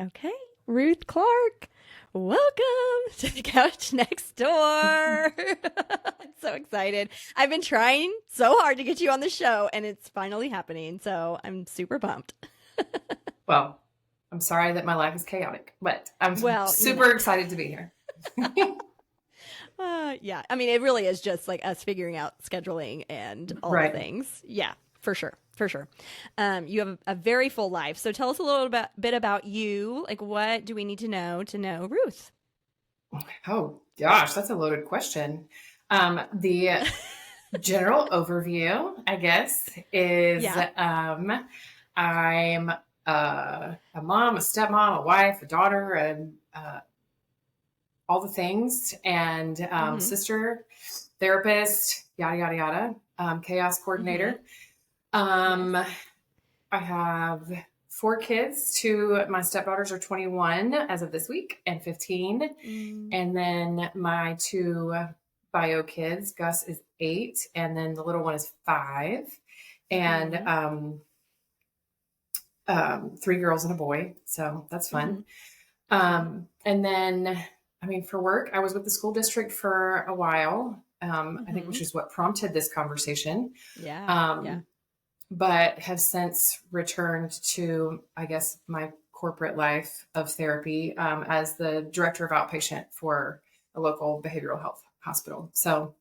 Okay, Ruth Clark, welcome to the couch next door. I'm so excited. I've been trying so hard to get you on the show, and it's finally happening. So I'm super pumped. Well, I'm sorry that my life is chaotic, but I'm Well, super excited to be here. yeah. I mean, it really is just like us figuring out scheduling and all the Right. things. Yeah, for sure. For sure. You have a very full life. So tell us a little bit about you. Like, what do we need to know Ruth? Oh gosh, that's a loaded question. The general overview, I guess, is Yeah. I'm a mom, a stepmom, a wife, a daughter, and all the things, and Mm-hmm. sister, therapist, yada yada yada, chaos Mm-hmm. coordinator. Yes. Um, I have four kids. Two, my stepdaughters are 21 as of this week and 15. Mm, And then my two bio kids, Gus is 8, and then the little one is 5. And mm-hmm. three girls and a boy. So that's Mm-hmm. fun. Yeah. And then, I mean, for work, I was with the school district for a while, I think, Mm-hmm. which is what prompted this conversation. Yeah. Yeah. Um, but have since returned to, I guess, my corporate life of therapy as the director of outpatient for a local behavioral health hospital. So,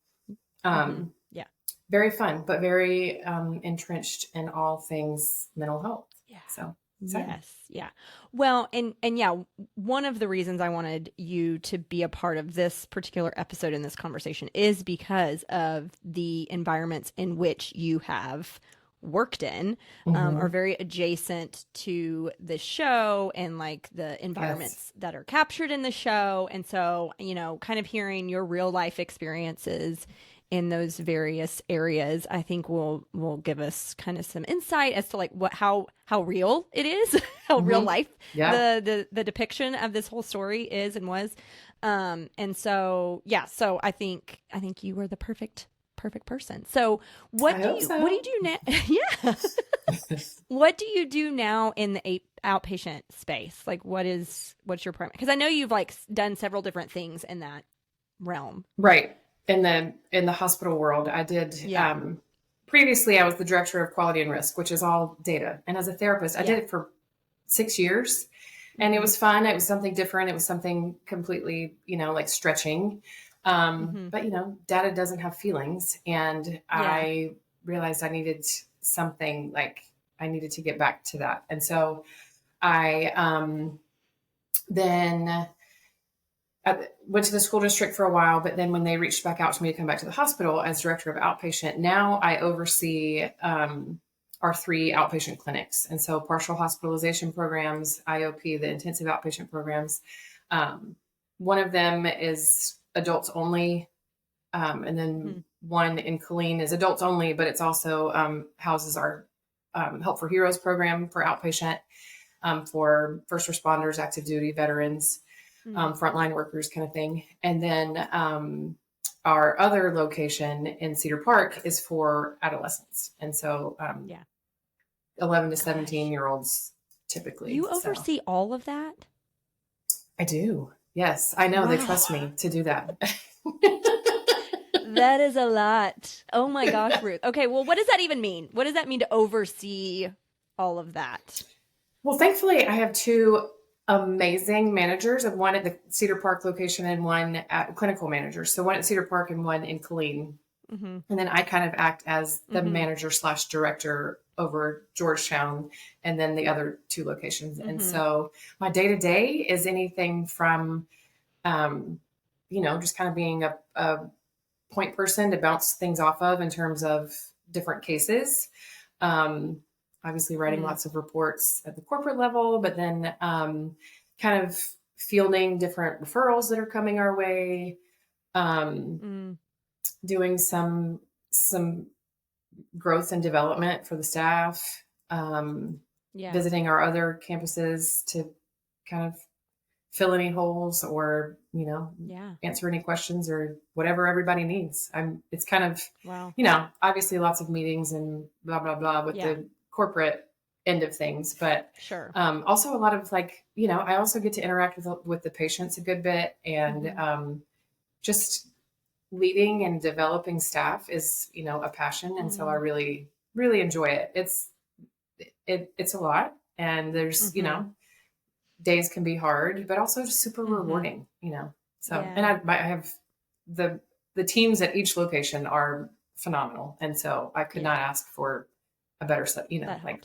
Mm-hmm. um, Yeah. very fun, but very entrenched in all things mental health. Yeah. So exciting. Yes. Yeah. Well, and yeah, one of the reasons I wanted you to be a part of this particular episode in this conversation is because of the environments in which you have worked in, are Hmm. very adjacent to the show and like the Yes. environments that are captured in the show. And so, kind of hearing your real life experiences in those various areas, I think will give us kind of some insight as to like what how real it is, how real Hmm. life Yeah. the depiction of this whole story is and was. And so yeah, so I think you were the perfect person. So I hope what do so. you do now? Yeah. What do you do now in the outpatient space? Like what's your primary? Because I know you've like done several different things in that realm. Right. In the hospital world, I did Yeah. previously I was the director of quality and risk, which is all data. And as a therapist, I did Yeah. it for 6 years. And it Mm-hmm. was fun. It was something different. It was something completely, like stretching. Mm-hmm. But data doesn't have feelings. And Yeah. I realized I needed something, like I needed to get back to that. And so I then I went to the school district for a while, but then when they reached back out to me to come back to the hospital as director of outpatient, now I oversee our three outpatient clinics. And so partial hospitalization programs, IOP, the intensive outpatient programs. Um, One of them is adults only. And then Hmm. one in Colleen is adults only, but it's also houses our Help for Heroes program for outpatient, for first responders, active duty veterans, Hmm. frontline workers kind of thing. And then our other location in Cedar Park is for adolescents. And so Yeah. 11 to Gosh. 17 year olds typically. You So oversee all of that? I do. Yes, I know. They Wow. trust me to do that. That is a lot. Oh my gosh, Ruth. Okay, well, what does that even mean? What does that mean to oversee all of that? Well, thankfully, I have two amazing managers, of one at the Cedar Park location and one at clinical managers. So one at Cedar Park and one in Colleen. Mm-hmm. And then I kind of act as the Mm-hmm. manager slash director over Georgetown and then the other two locations. And Mm-hmm. so my day to day is anything from, um, just kind of being a point person to bounce things off of in terms of different cases. Um, Obviously, writing Hmm. lots of reports at the corporate level, but then kind of fielding different referrals that are coming our way. Um, Mm. Doing some growth and development for the staff, um, Yeah. visiting our other campuses to kind of fill any holes or, Yeah. answer any questions or whatever everybody needs. It's kind of, Wow. obviously lots of meetings and blah, blah, blah with Yeah. the corporate end of things, but Sure. also a lot of like, I also get to interact with the patients a good bit, and just leading and developing staff is, a passion. And so I really, really enjoy it. It's a lot, and there's, days can be hard, but also just super rewarding, so, and I have the teams at each location are phenomenal. And so I could not ask for a better set,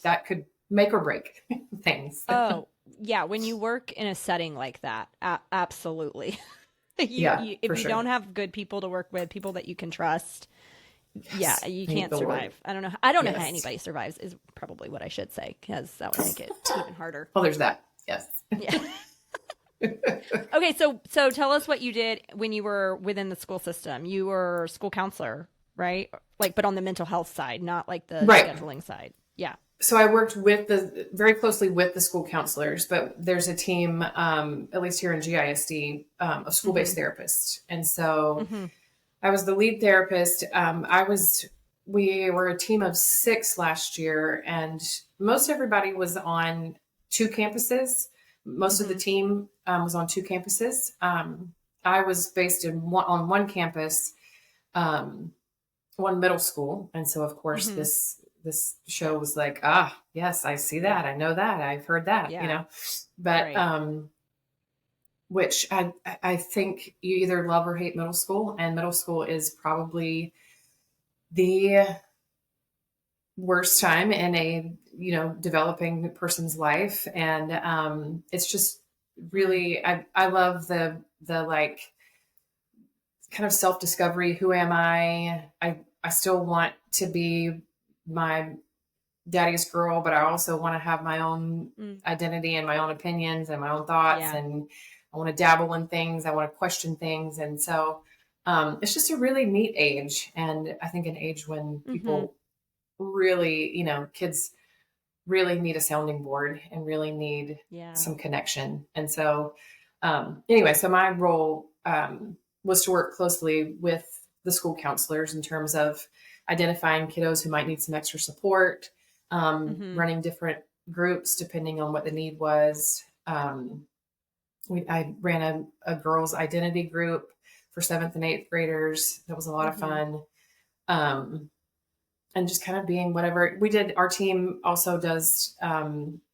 that could make or break things. Oh, yeah. When you work in a setting like that, absolutely. If you sure. don't have good people to work with, people that you can trust, you can't survive. Lord. I don't know how anybody survives is probably what I should say, because that would make it even harder. Well, there's that. Yes. Yeah. Okay, so tell us what you did when you were within the school system. You were a school counselor, right? Like, but on the mental health side, not like the scheduling side. Yeah. So I worked very closely with the school counselors, but there's a team, at least here in GISD, of school-based therapists. And so I was the lead therapist. We were a team of 6 last year, and most everybody was on 2 campuses. Most of the team was on 2 campuses. I was based on one campus, one middle school. And so of course this show was like, yes, I see that. I know that. I've heard that, but, which I think you either love or hate middle school, and middle school is probably the worst time in a, developing person's life. And, it's just really, I love the like kind of self-discovery. Who am I? I still want to be my daddy's girl, but I also want to have my own identity and my own opinions and my own thoughts. And I want to dabble in things. I want to question things. And so, it's just a really neat age. And I think an age when people really, kids really need a sounding board and really need some connection. And so, anyway, so my role, was to work closely with the school counselors in terms of identifying kiddos who might need some extra support, running different groups depending on what the need was. I ran a girls' identity group for 7th and 8th graders. That was a lot of fun. And just kind of being whatever we did. Our team also does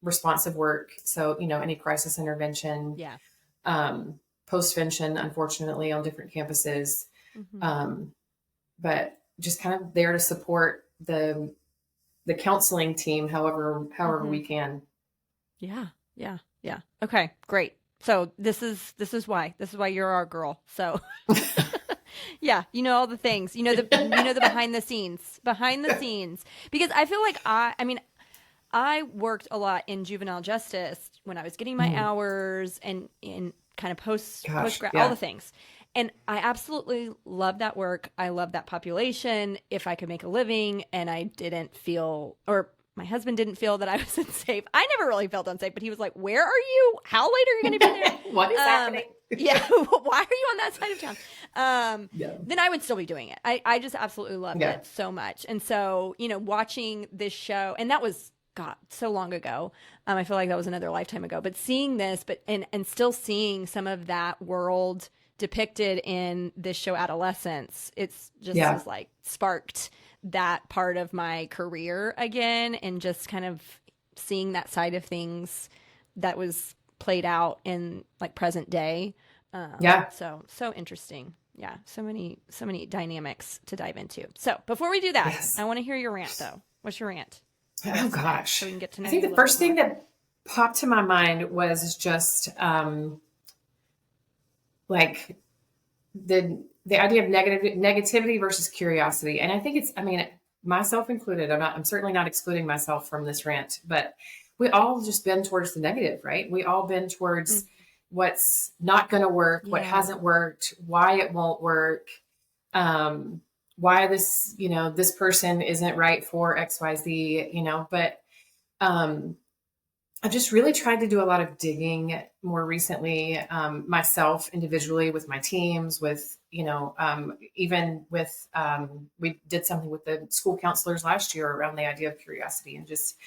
responsive work. So, any crisis intervention, postvention, unfortunately, on different campuses. But just kind of there to support the counseling team, however we can. Yeah. Okay, great. So this is why you're our girl. So all the things, the behind the scenes, because I feel like I worked a lot in juvenile justice when I was getting my hours and in kind of post grad, all the things. And I absolutely love that work. I love that population. If I could make a living and I didn't feel, or my husband didn't feel that I was unsafe. I never really felt unsafe, but he was like, where are you? How late are you going to be there? What is happening? Why are you on that side of town? Then I would still be doing it. I just absolutely loved it so much. And so, watching this show, and that was, God, so long ago. I feel like that was another lifetime ago, but seeing this, and still seeing some of that world depicted in this show, Adolescence, it's just was like sparked that part of my career again, and just kind of seeing that side of things that was played out in like present day. So interesting. Yeah. So many dynamics to dive into. So before we do that, I want to hear your rant though. What's your rant? Oh gosh. So we can get to know I think the first thing that popped to my mind was just, like the idea of negativity versus curiosity. And I think myself included, I'm certainly not excluding myself from this rant, but we all just bend towards the negative, right? We all bend towards what's not going to work, what hasn't worked, why it won't work, why this, this person isn't right for XYZ, but, I've just really tried to do a lot of digging more recently, myself individually with my teams, with, even with, we did something with the school counselors last year around the idea of curiosity and just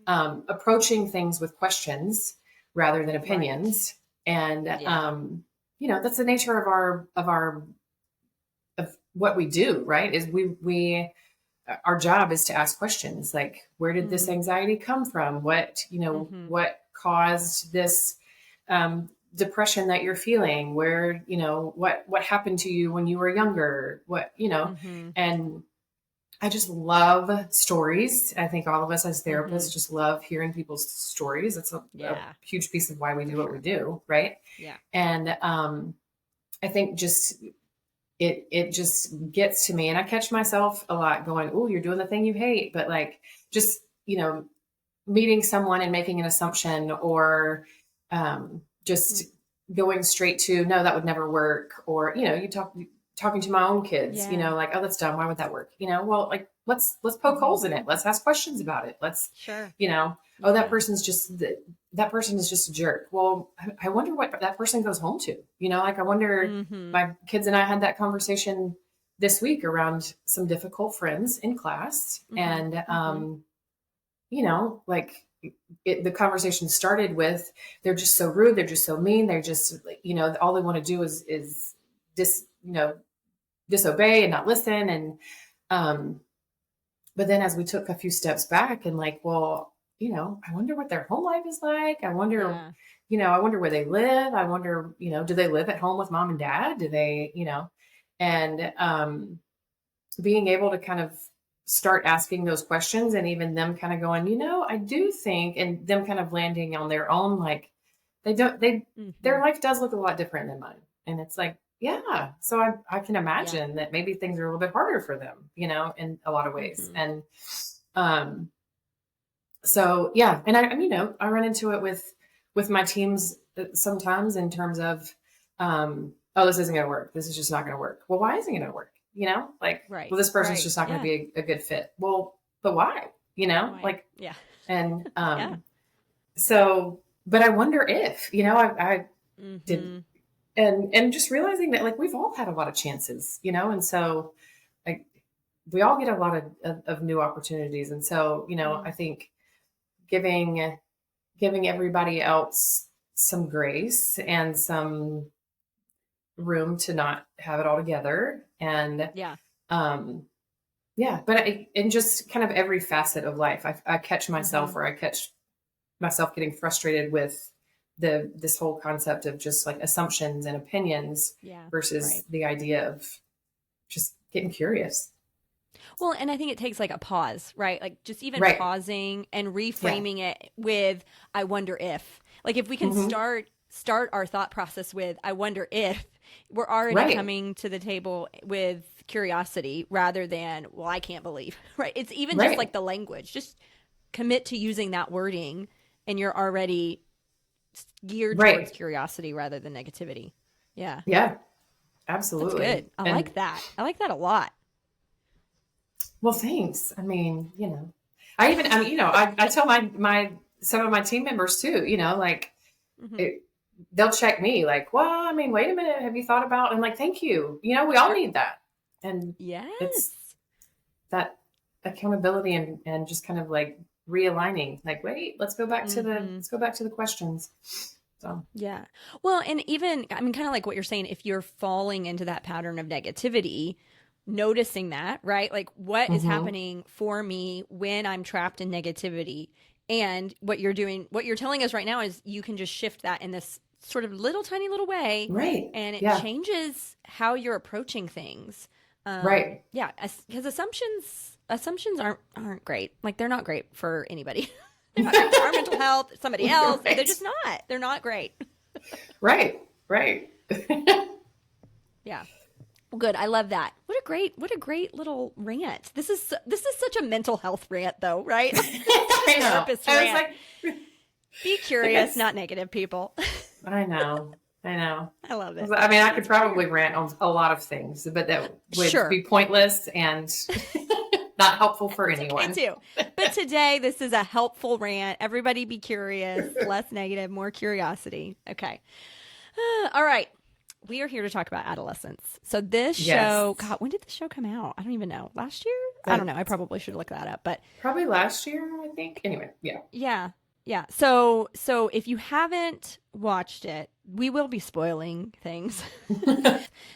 approaching things with questions rather than Right. opinions. And, Yeah. that's the nature of of what we do, right? Is our job is to ask questions like, where did this Mm-hmm. anxiety come from? Mm-hmm. What caused this depression that you're feeling? What happened to you when you were younger? Mm-hmm. And I just love stories. I think all of us as Mm-hmm. therapists just love hearing people's stories. It's a Yeah, huge piece of why we for do what we sure. do, right? Yeah. And I think just it just gets to me, and I catch myself a lot going, oh, you're doing the thing you hate, but like just meeting someone and making an assumption, or just going straight to, no, that would never work, or talking to my own kids, Yeah. like, oh, that's dumb, why would that work? Well, like, let's poke Mm-hmm. holes in it, let's ask questions about it, let's Sure. oh, that Yeah. person's just that person is just a jerk. Well, I wonder what that person goes home to. Like, I wonder. Mm-hmm. My kids and I had that conversation this week around some difficult friends in class, Mm-hmm. and Mm-hmm. like, the conversation started with, they're just so rude, they're just so mean, they're just, all they want to do is dis disobey and not listen, and um but then as we took a few steps back and like, well, I wonder what their home life is like. Yeah. I wonder where they live. I wonder, do they live at home with mom and dad? Do they, and being able to kind of start asking those questions, and even them kind of going, I do think, and them kind of landing on their own, like, Mm-hmm. their life does look a lot different than mine. And it's like, yeah. So I can Yeah. imagine that maybe things are a little bit harder for them, in a lot of ways. Mm-hmm. And um, so yeah, and I run into it with my teams sometimes, in terms of, oh, this isn't going to work. This is just not going to work. Well, why isn't it going to work? Like, Right. well, this person's Right. just not going to Yeah. be a good fit. Well, but why? Why? Like, Yeah. and Yeah. so, but I wonder if, I did, Mm-hmm. and just realizing that, like, we've all had a lot of chances, and so, like, we all get a lot of new opportunities, and so, I Mm. think giving giving everybody else some grace and some room to not have it all together, and Yeah. um yeah, but in just kind of every facet of life, I catch Mm-hmm. myself, or I catch myself getting frustrated with this whole concept of just like assumptions and opinions Yeah. versus Right. the idea of just getting curious. Well, and I think it takes like a pause, right? Like just even Right. pausing and Yeah. reframing it with I wonder if. Like if we can Hmm. start our thought process with I wonder if, we're already Right. coming to the table with curiosity rather than well I can't believe. Right? It's even just Right. like the language. Just commit to using that wording and you're already geared towards Right. curiosity rather than negativity. Yeah. Yeah. That's Absolutely. good. I And like that. I like that a lot. well, thanks. I mean, I tell my some of my team members too, like, Hmm. it, they'll check me like, well, I mean, wait a minute, have you thought about, and like, thank you. We all Sure. need that. And it's Yes. that accountability, and just kind of like realigning, like, wait, Hmm. let's go back to the questions. So, Yeah. Well, and even, I mean, kind of like what you're saying, if you're falling into that pattern of negativity, noticing that, right? Like, what is hmm, happening for me when I'm trapped in negativity? And what you're doing, what you're telling us right now is you can just shift that in this sort of little tiny little way, right. and it Yeah. changes how you're approaching things. Right. Yeah, because assumptions aren't great. Like, they're not great for anybody. They're not great for our mental health, somebody else. They're Right. just not. They're not great. Right. Right. Yeah. Well, good. I love that. What a great little rant. This is such a mental health rant though, right? Such a I know. therapist I was rant. like, Be curious, it's, not negative, people. I know. I know. I love it. I mean, I could That's great. probably rant on a lot of things, but that would Sure. be pointless. And Not helpful for It's anyone. okay too. But today, this is a helpful rant. Everybody be curious, less negative, more curiosity. Okay. All right. We are here to talk about adolescence. So this show, God, when did the show come out? I don't even know. Last year? I don't know. I probably should look that up, but probably last year, I think. Anyway, yeah. Yeah. Yeah. So if you haven't watched it, we will be spoiling things.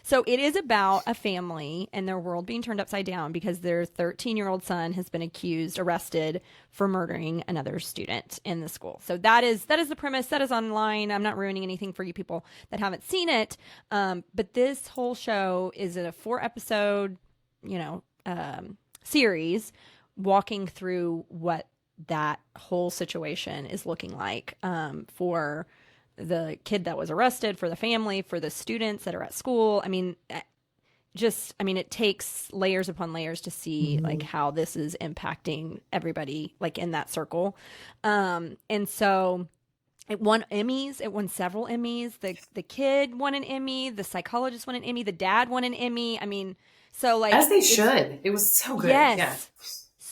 So it is about a family and their world being turned upside down because their 13-year-old son has been arrested for murdering another student in the school. So that is the premise. That is online. I'm not ruining anything for you people that haven't seen it. But this whole show is a 4-episode, series walking through what that whole situation is looking like for the kid that was arrested, for the family, for the students that are at school. I mean, it takes layers upon layers to see like how this is impacting everybody like in that circle. And so it won Emmys. It won several Emmys. The kid won an Emmy. The psychologist won an Emmy. The dad won an Emmy. I mean, so like as they should. It was so good. Yes.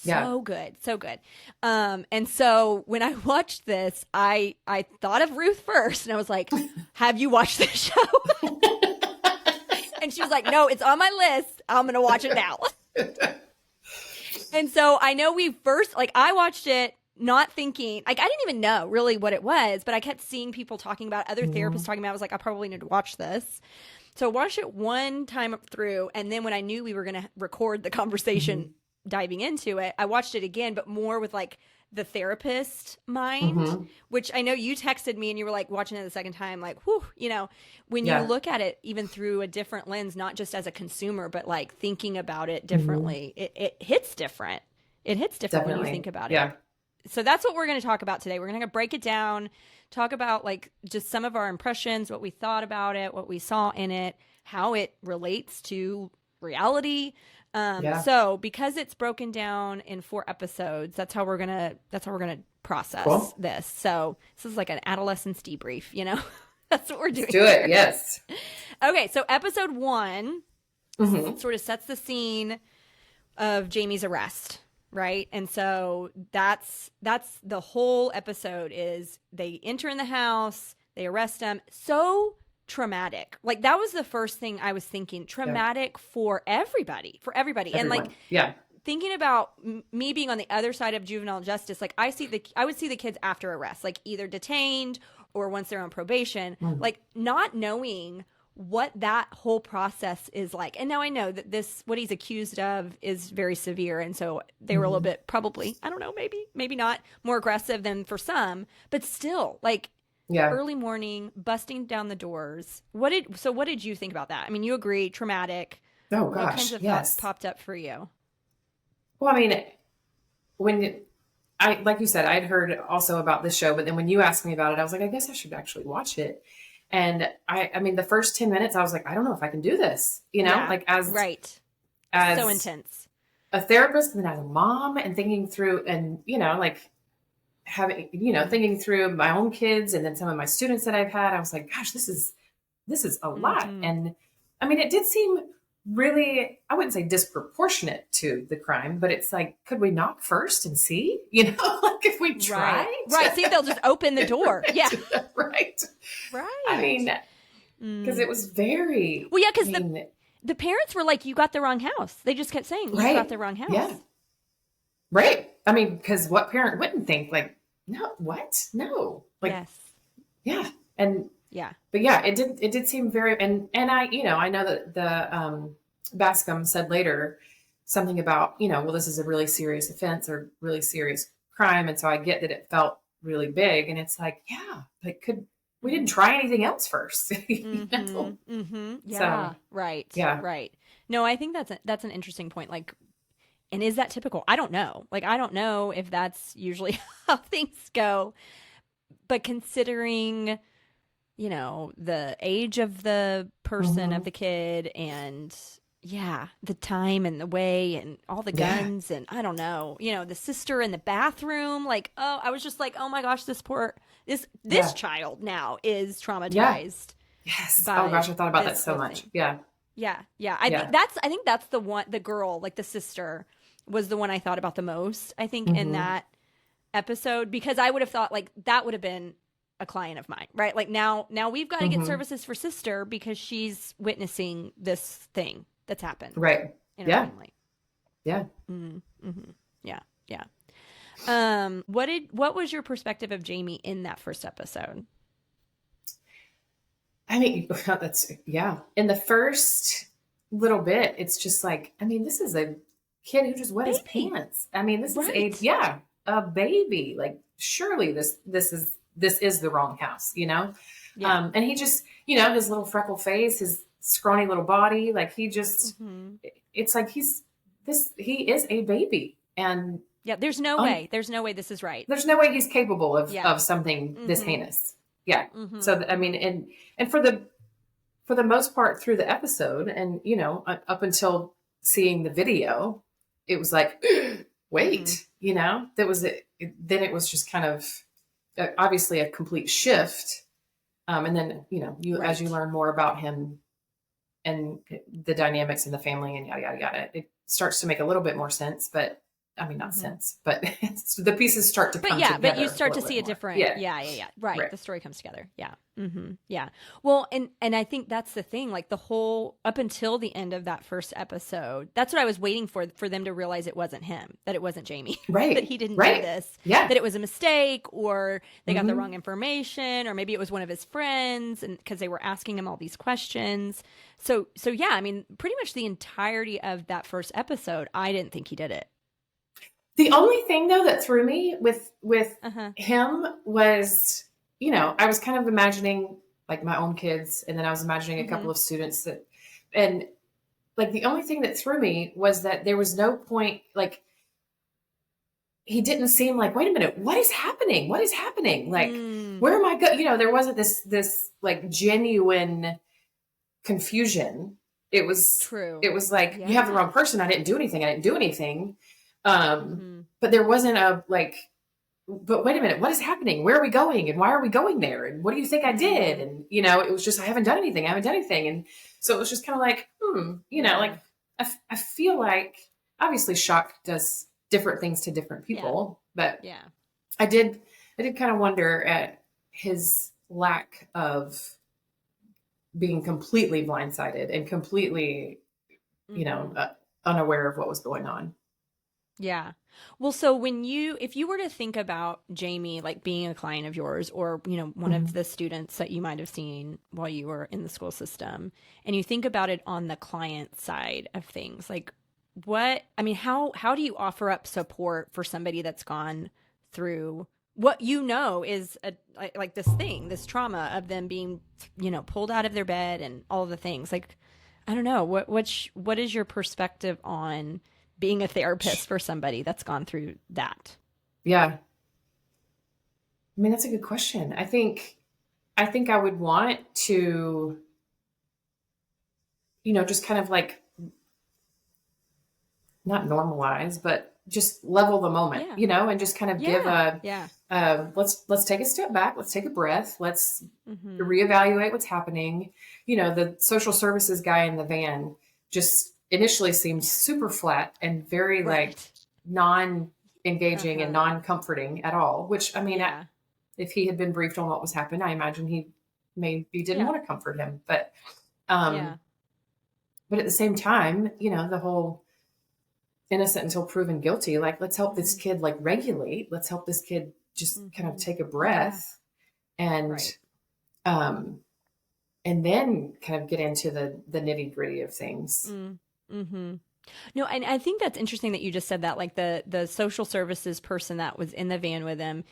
Yeah. So good. So good. And so when I watched this, I thought of Ruth first and I was like, have you watched this show? And she was like, no, it's on my list. I'm going to watch it now. And so I know I watched it not thinking, like, I didn't even know really what it was, but I kept seeing people talking about, other therapists talking about it. I was like, I probably need to watch this. So I watched it one time through. And then when I knew we were going to record the conversation diving into it, I watched it again, but more with like the therapist mind, which I know you texted me and you were like watching it the second time, like, whew, when you look at it even through a different lens, not just as a consumer, but like thinking about it differently, it hits different. It hits different when you think about it. So that's what we're going to talk about today. We're going to break it down, talk about like just some of our impressions, what we thought about it, what we saw in it, how it relates to reality. So because it's broken down in 4 episodes, that's how we're gonna process this. So this is like an adolescence debrief, That's what we're doing. Let's do it. Yes. Okay. So episode 1 sort of sets the scene of Jamie's arrest, right? And so that's the whole episode is they enter in the house, they arrest him. So traumatic. Like that was the first thing I was thinking. Traumatic for everybody. Everyone. And like thinking about me being on the other side of juvenile justice, like I would see the kids after arrest, like either detained or once they're on probation, like not knowing what that whole process is like. And now I know that what he's accused of is very severe. And so they were a little bit probably, I don't know, maybe not more aggressive than for some, but still like early morning, busting down the doors. What did you think about that? I mean, you agree, traumatic. Oh gosh, what kinds of thoughts popped up for you? Well, I mean, like you said, I'd heard also about this show, but then when you asked me about it, I was like, I guess I should actually watch it. And I mean, the first 10 minutes, I was like, I don't know if I can do this, like as so intense, a therapist and then as a mom and thinking through and, like having, thinking through my own kids and then some of my students that I've had, I was like, gosh, this is a lot. And I mean, it did seem really, I wouldn't say disproportionate to the crime, but it's like, could we knock first and see, like if we tried? Right. See if they'll just open the door. Yeah. Right. I mean, because it was very, well, yeah, because the parents were like, you got the wrong house. They just kept saying, you got the wrong house. Yeah. Right. I mean, because what parent wouldn't think like, no, what? No. Like, yeah. And but yeah, it did seem very, and I know that the Bascom said later something about, well, this is a really serious offense or really serious crime. And so I get that it felt really big and it's like, but we didn't try anything else first. Yeah. So, right. Yeah. Right. No, I think that's an interesting point. Like, and is that typical? I don't know. Like, I don't know if that's usually how things go, but considering, the age of the person, of the kid, and the time and the way and all the guns and I don't know, the sister in the bathroom, like, oh, I was just like, oh my gosh, this child now is traumatized. Yes. Oh gosh, I thought about that so much. Yeah. I think that's the girl, like the sister, was the one I thought about the most, I think, in Mm-hmm. that episode, because I would have thought like that would have been a client of mine, right? Like now we've got to get Mm-hmm. services for sister because she's witnessing this thing that's happened Right. in her Yeah. family. Yeah. Mm-hmm. Yeah. Yeah. What was your perspective of Jamie in that first episode? I mean, that's, yeah. In the first little bit, it's just like, I mean, this is a kid who just wet his Baby. pants. I mean, this is Right. a baby. Like, surely this is the wrong house, you know? Yeah. And he just, his little freckle face, his scrawny little body, like he just, Mm-hmm. it's like he is a baby. And Yeah. There's no way this is right. there's no way he's capable Yeah. of something this Mm-hmm. heinous. Yeah. Mm-hmm. So, I mean, and for the most part through the episode and, up until seeing the video, it was like, wait, that was it. Then it was just kind of obviously a complete shift. And then, as you Right. learn more about him and the dynamics in the family and yada, yada, yada, it starts to make a little bit more sense, but I mean, not Mm-hmm. sense, but the pieces start to But come yeah, together. but you start to little see bit a more. different, Yeah. yeah. Right. Right. The story comes together. Yeah. Mm-hmm. Yeah. Well, and I think that's the thing, like the whole, up until the end of that first episode, that's what I was waiting for them to realize it wasn't him, that it wasn't Jamie, Right. that he didn't Right. do this, Yeah. that it was a mistake, or they got the Mhm. wrong information, or maybe it was one of his friends, and because they were asking him all these questions. So yeah, I mean, pretty much the entirety of that first episode, I didn't think he did it. The only thing though that threw me with Uh-huh. him was, I was kind of imagining like my own kids, and then I was imagining a couple of students and like the only thing that threw me was that there was no point, like he didn't seem like, wait a minute, what is happening? What is happening? Like, where am I going? There wasn't this like genuine confusion. It was True. It was like, you have the Yeah. wrong person. I didn't do anything. But there wasn't a like, but wait a minute, what is happening? Where are we going? And why are we going there? And what do you think I did? And, it was just, I haven't done anything. And so it was just kind of like, like I feel like obviously shock does different things to different people, but Yeah. I did kind of wonder at his lack of being completely blindsided and completely, unaware of what was going on. Yeah. Well, so if you were to think about Jamie, like being a client of yours, or, one of the students that you might have seen while you were in the school system, and you think about it on the client side of things, like how do you offer up support for somebody that's gone through what is like this trauma of them being, pulled out of their bed and all the things? Like, I don't know, what is your perspective on being a therapist for somebody that's gone through that? Yeah. I mean, that's a good question. I think I would want to, just kind of like not normalize, but just level the moment, and just kind of give let's take a step back. Let's take a breath. Let's reevaluate what's happening. The social services guy in the van just initially seemed super flat and very like non-engaging and non-comforting at all, which I mean, if he had been briefed on what was happening, I imagine he maybe didn't want to comfort him, but at the same time, the whole innocent until proven guilty, like, let's help this kid like regulate, let's help this kid just kind of take a breath and then kind of get into the nitty gritty of things. No, and I think that's interesting that you just said that, like the social services person that was in the van with him,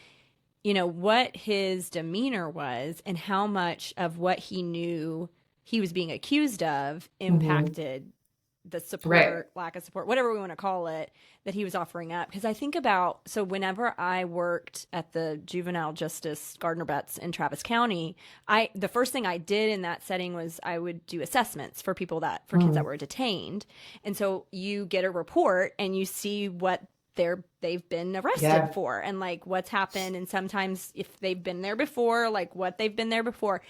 what his demeanor was and how much of what he knew he was being accused of impacted the support, lack of support, whatever we want to call it, that he was offering up. Because I think about, so whenever I worked at the juvenile justice Gardner Betts in Travis County, the first thing I did in that setting was I would do assessments for kids that were detained. And so you get a report and you see what they've been arrested for and like what's happened. And sometimes if they've been there before, like what they've been there before.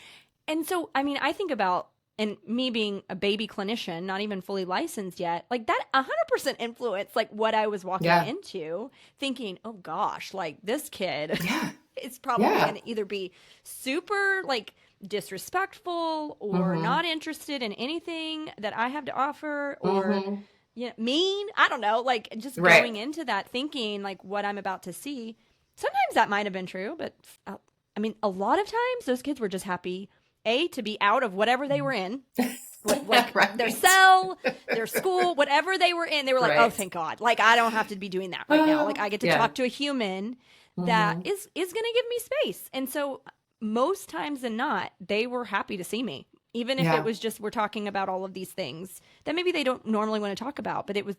And so, I mean, I think about and me being a baby clinician, not even fully licensed yet, like that 100% influenced like what I was walking into, thinking, oh gosh, like this kid is probably going to either be super like disrespectful or not interested in anything that I have to offer, or mean. I don't know, like just going into that thinking like what I'm about to see. Sometimes that might have been true, but I mean, a lot of times those kids were just happy, to be out of whatever they were in, like their cell, their school, whatever they were in. They were like, oh, thank God. Like, I don't have to be doing that right now. Like, I get to talk to a human that is going to give me space. And so most times than not, they were happy to see me. Even if it was just, we're talking about all of these things that maybe they don't normally want to talk about, but it was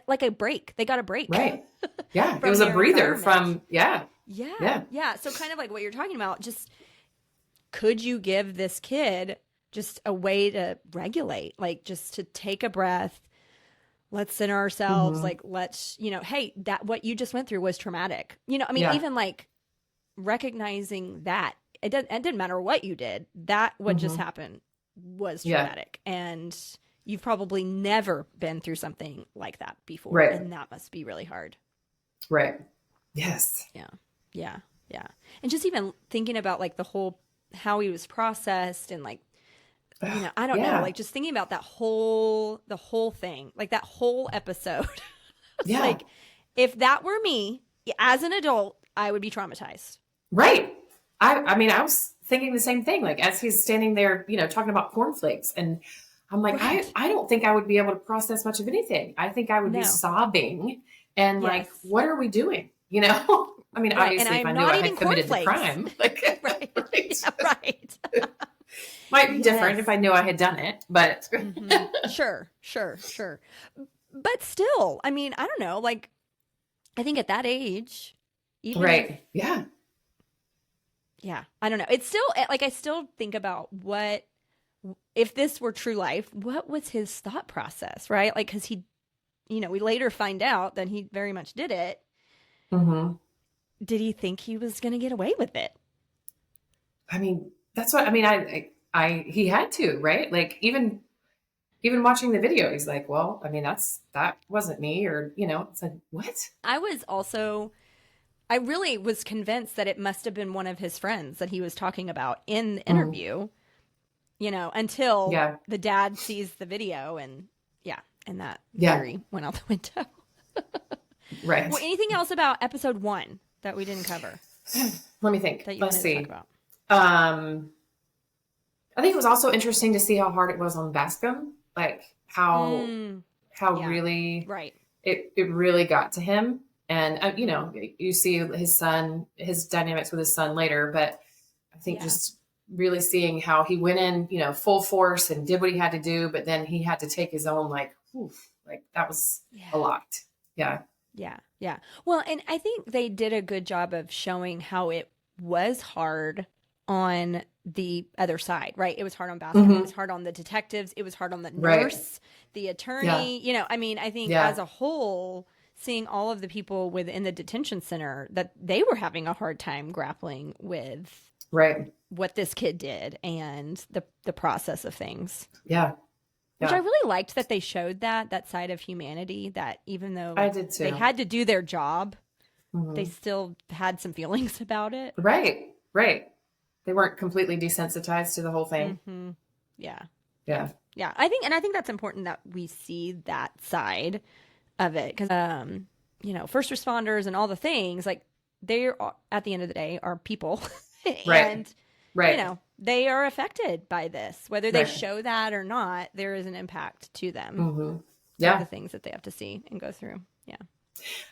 like a break. They got a break. Right. Yeah. It was a breather from, Yeah. So kind of like what you're talking about, just could you give this kid just a way to regulate, like just to take a breath, let's center ourselves, like let's, hey, that what you just went through was traumatic. I mean, even like recognizing that it didn't matter what you did, that what just happened was traumatic. And you've probably never been through something like that before. Right. And that must be really hard. Right. Yes. Yeah. And just even thinking about like how he was processed and like, I don't know, like just thinking about the whole thing, like that whole episode. Like if that were me as an adult, I would be traumatized. Right. I mean, I was thinking the same thing, like as he's standing there, talking about cornflakes, and I'm like, I don't think I would be able to process much of anything. I think I would be sobbing and like, what are we doing? I mean, obviously, if I knew I had committed the crime, like, right. Might be different if I knew I had done it, but Sure. But still, I mean, I don't know, like, I think at that age, even I don't know. It's still like, I still think about what, if this were true life, what was his thought process, right? Like, cause he, we later find out that he very much did it. Did he think he was going to get away with it? I mean, that's what, I mean, he had to, right? Like even watching the video, he's like, well, I mean, that wasn't me, or, it's like, what? I really was convinced that it must have been one of his friends that he was talking about in the interview, until the dad sees the video and that theory went out the window. Right. Well, anything else about episode 1 that we didn't cover? Let me think. Let's see. Talk about? I think it was also interesting to see how hard it was on Bascom, like how really it really got to him. And, you see his dynamics with his son later, but I think just really seeing how he went in, full force and did what he had to do, but then he had to take his own, like that was a lot. Yeah. Well, and I think they did a good job of showing how it was hard on the other side, right? It was hard on Bascom. It was hard on the detectives. It was hard on the nurse, the attorney. I mean, I think as a whole, seeing all of the people within the detention center, that they were having a hard time grappling with what this kid did and the process of things. Which I really liked that they showed that side of humanity, that even though I did too. They had to do their job, they still had some feelings about it. Right. They weren't completely desensitized to the whole thing. Yeah. I think that's important that we see that side of it, because first responders and all the things, like, they are, at the end of the day, are people, and they are affected by this, whether they show that or not. There is an impact to them. The things that they have to see and go through.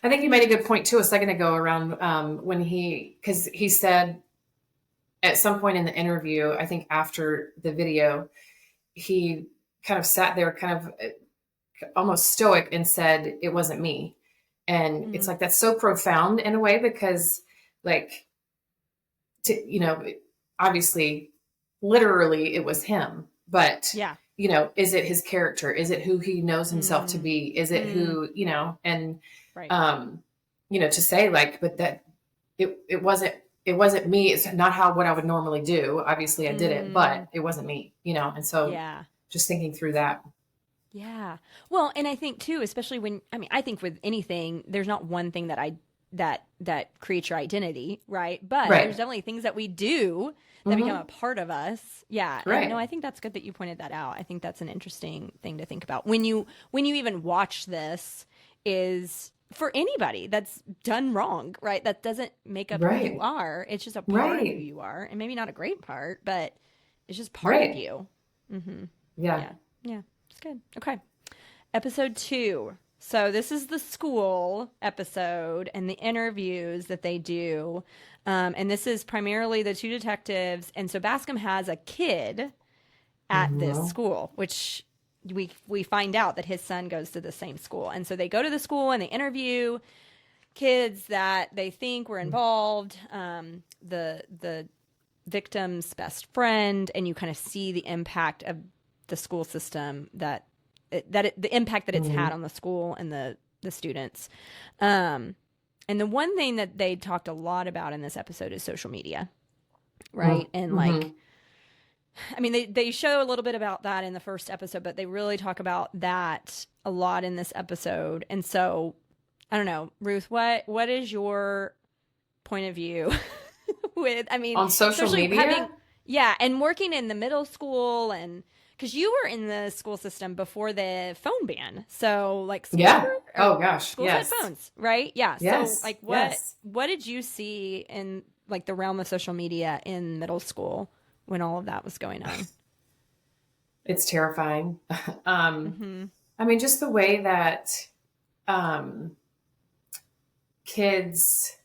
I think you made a good point too a second ago around because he said at some point in the interview, I think after the video, he kind of sat there kind of almost stoic and said, it wasn't me. And it's like, that's so profound in a way, because like, obviously literally it was him, but is it his character? Is it who he knows himself to be? Is it who, and, to say like, but that it wasn't it wasn't me. It's not what I would normally do. Obviously I did it, Mm, but it wasn't me, and so yeah. just thinking through that. Yeah. Well, and I think too, especially when I think with anything, there's not one thing that creates your identity, right? But there's Right. definitely things that we do that become a Mm-hmm. part of us. Yeah. And no, Right. I think that's good that you pointed that out. I think that's an interesting thing to think about. When you even watch this is for anybody that's done wrong, right? That doesn't make up who you Right. are. It's just a part of who Right. you are, and maybe not a great part, but it's just part of Right. you. Mhm. Yeah. Yeah. Yeah. It's good. Okay. Episode 2. So this is the school episode and the interviews that they do. And this is primarily the two detectives. And so Bascom has a kid at this Mm-hmm. school, which we find out that his son goes to the same school. And so they go to the school and they interview kids that they think were involved. The victim's best friend, and you kind of see the impact of the school system the impact that it's Mm-hmm. had on the school and the students. And the one thing that they talked a lot about in this episode is social media, right? And Mm-hmm. like, I mean, they show a little bit about that in the first episode, but they really talk about that a lot in this episode. And so, I don't know, Ruth, what is your point of view with, On social especially having, media? yeah, and working in the middle school, and because you were in the school system before the phone ban. So like Yeah. Oh gosh. schools had Yes. phones, right? Yeah. So Yes. like Yes. what did you see in like the realm of social media in middle school when all of that was going on? It's terrifying. um, Mm-hmm. I mean, just the way that um, kids,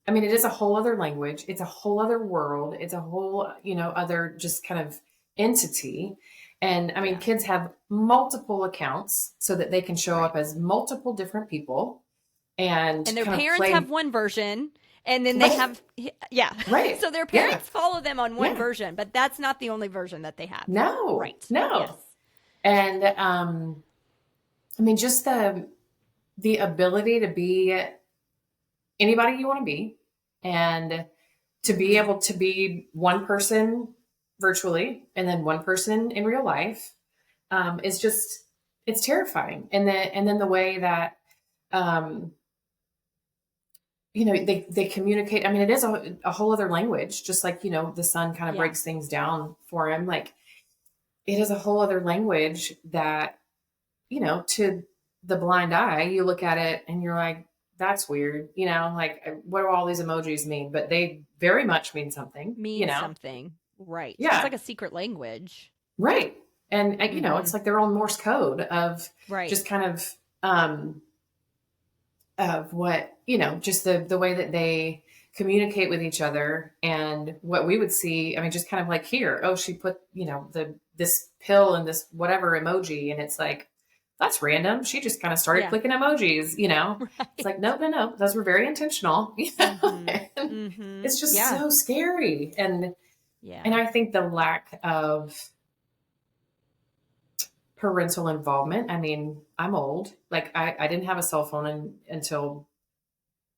I mean, it is a whole other language. It's a whole other world. It's a whole, other just kind of entity. And I mean, Yeah. kids have multiple accounts so that they can show Right. up as multiple different people and And their kind of parents play. have one version, and then they Right. have, yeah. Right. So their Yeah. parents follow them on one Yeah. version, but that's not the only version that they have. No, Right. no. Yes. And I mean, just the ability to be anybody you want to be, and to be Mm-hmm. able to be one person virtually and then one person in real life, is just, it's terrifying. And then the way that um, they communicate. I mean, it is a whole other language, just like the son kind of Yeah. breaks things down for him. Like, it is a whole other language that, to the blind eye, you look at it and you're like, that's weird. Like, what do all these emojis mean? But they very much mean something, Means something. Right. It's Yeah. like a secret language. Right. And, Mm-hmm. it's like their own Morse code of Right. just kind of what, just the way that they communicate with each other, and what we would see. I mean, just kind of like, here, oh, she put, this pill and this whatever emoji. And it's like, that's random. She just kind of started Yeah. clicking emojis, Right. It's like, no, those were very intentional. Mm-hmm. And Mm-hmm. it's just Yeah. so scary. And Yeah. I think the lack of parental involvement. I mean, I'm old. Like, I didn't have a cell phone until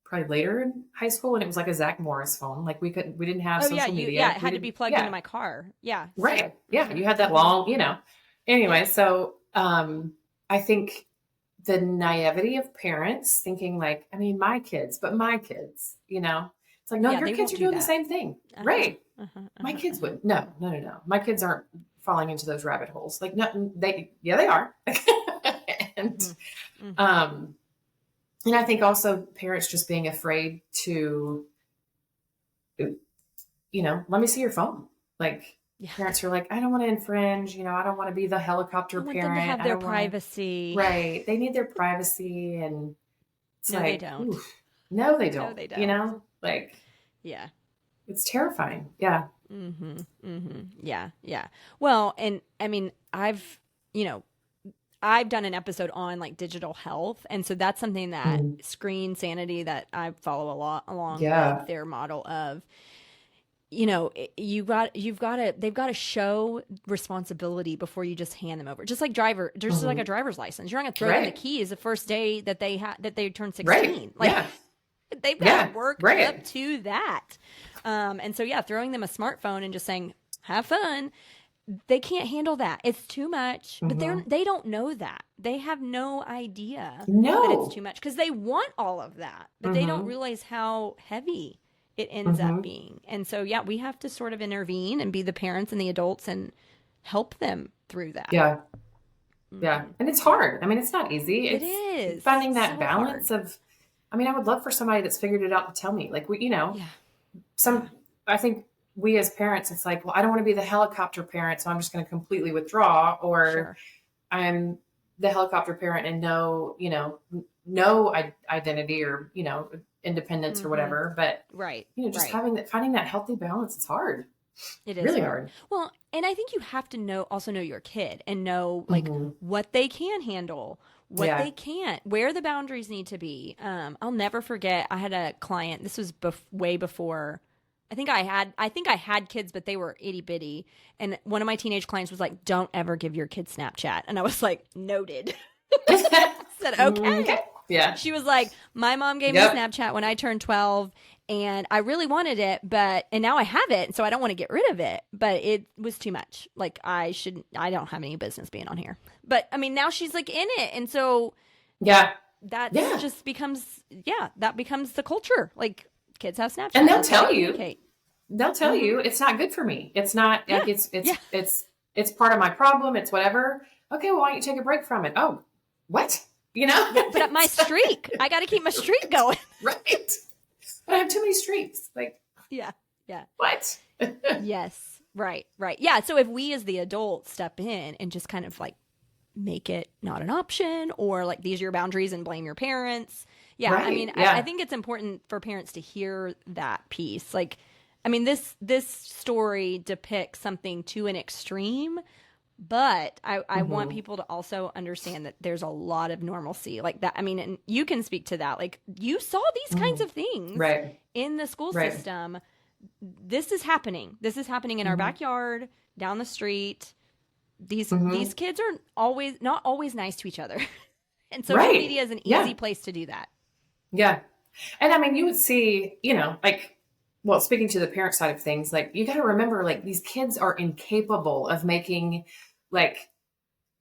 probably later in high school, and it was like a Zach Morris phone. Like, we didn't have Oh yeah, social media. yeah, it We had to didn't- be plugged yeah, into my car. Yeah. right. Same. Yeah, Mhm. you had that Mhm. long. Anyway, Yeah. so I think the naivety of parents thinking like, I mean, my kids, it's like, no, Yeah, your they kids won't are do doing the that. same thing, Uh-huh. right? Uh-huh. My Uh-huh. kids Uh-huh. would no. My kids aren't falling into those rabbit holes. Like, no, they are. And Mhm. um, and I think also parents just being afraid to, let me see your phone. Like, Yeah. parents are like, I don't want to infringe. I don't want to be the I helicopter want parent. them to have I their don't wanna- privacy. Right. They need their privacy, and it's No, like, they don't. oof. No, they No, don't. they don't. Like, Yeah. it's terrifying. Yeah. Mm-hmm. Mm-hmm. Yeah. Yeah. Well, and I mean, I've done an episode on like digital health. And so that's something that Mhm. Screen Sanity that I follow a lot along Yeah. with their model of, they've got to show responsibility before you just hand them over. Just like like a driver's license. You're not going to throw them the Right. keys the first day that they turn 16. Right. Like Yeah. they've got Yeah. to work Right. up to that. And so, yeah, throwing them a smartphone and just saying, have fun. They can't handle that. It's too much, but they don't know that. They have no idea that it's too much because they want all of that, but they don't realize how heavy it ends up being. And so, yeah, we have to sort of intervene and be the parents and the adults and help them through that. Yeah. Yeah. And it's hard. I mean, it's not easy. It is. Finding that so balance hard. of, I mean, I would love for somebody that's figured it out to tell me, like, I think we as parents, it's like, well, I don't want to be the helicopter parent, so I'm just going to completely withdraw, or I'm the helicopter parent and no identity or, independence or whatever. But, just finding that healthy balance, it's hard. It is really hard. Well, and I think you have to also know your kid and know like what they can handle, what they can't, where the boundaries need to be. I'll never forget. I had a client. This was way before. I think I had kids, but they were itty bitty. And one of my teenage clients was like, "Don't ever give your kid Snapchat." And I was like, "Noted." I said, "Okay." Yeah. She was like, "My mom gave me Snapchat when I turned 12 and I really wanted it, and now I have it. So I don't want to get rid of it, but it was too much. Like I don't have any business being on here." But I mean, now she's like in it. And so that just becomes, that becomes the culture. Like kids have Snapchat. And they'll tell you it's not good for me. It's not like it's part of my problem. It's whatever. Okay. Well, why don't you take a break from it? Oh, what? But my streak, I got to keep my streak going. Right. But I have too many streaks. Like, what? Yes. Right. Yeah. So if we as the adults step in and just kind of like make it not an option, or like these are your boundaries and blame your parents. Yeah. Right. I mean, I think it's important for parents to hear that piece. Like, I mean, this story depicts something to an extreme, but I want people to also understand that there's a lot of normalcy like that. I mean, and you can speak to that. Like you saw these kinds of things in the school system. This is happening. This is happening in our backyard, down the street. These kids are not always nice to each other. And social media is an easy place to do that. Yeah. And I mean, you would see, speaking to the parent side of things, like you got to remember, like these kids are incapable of making like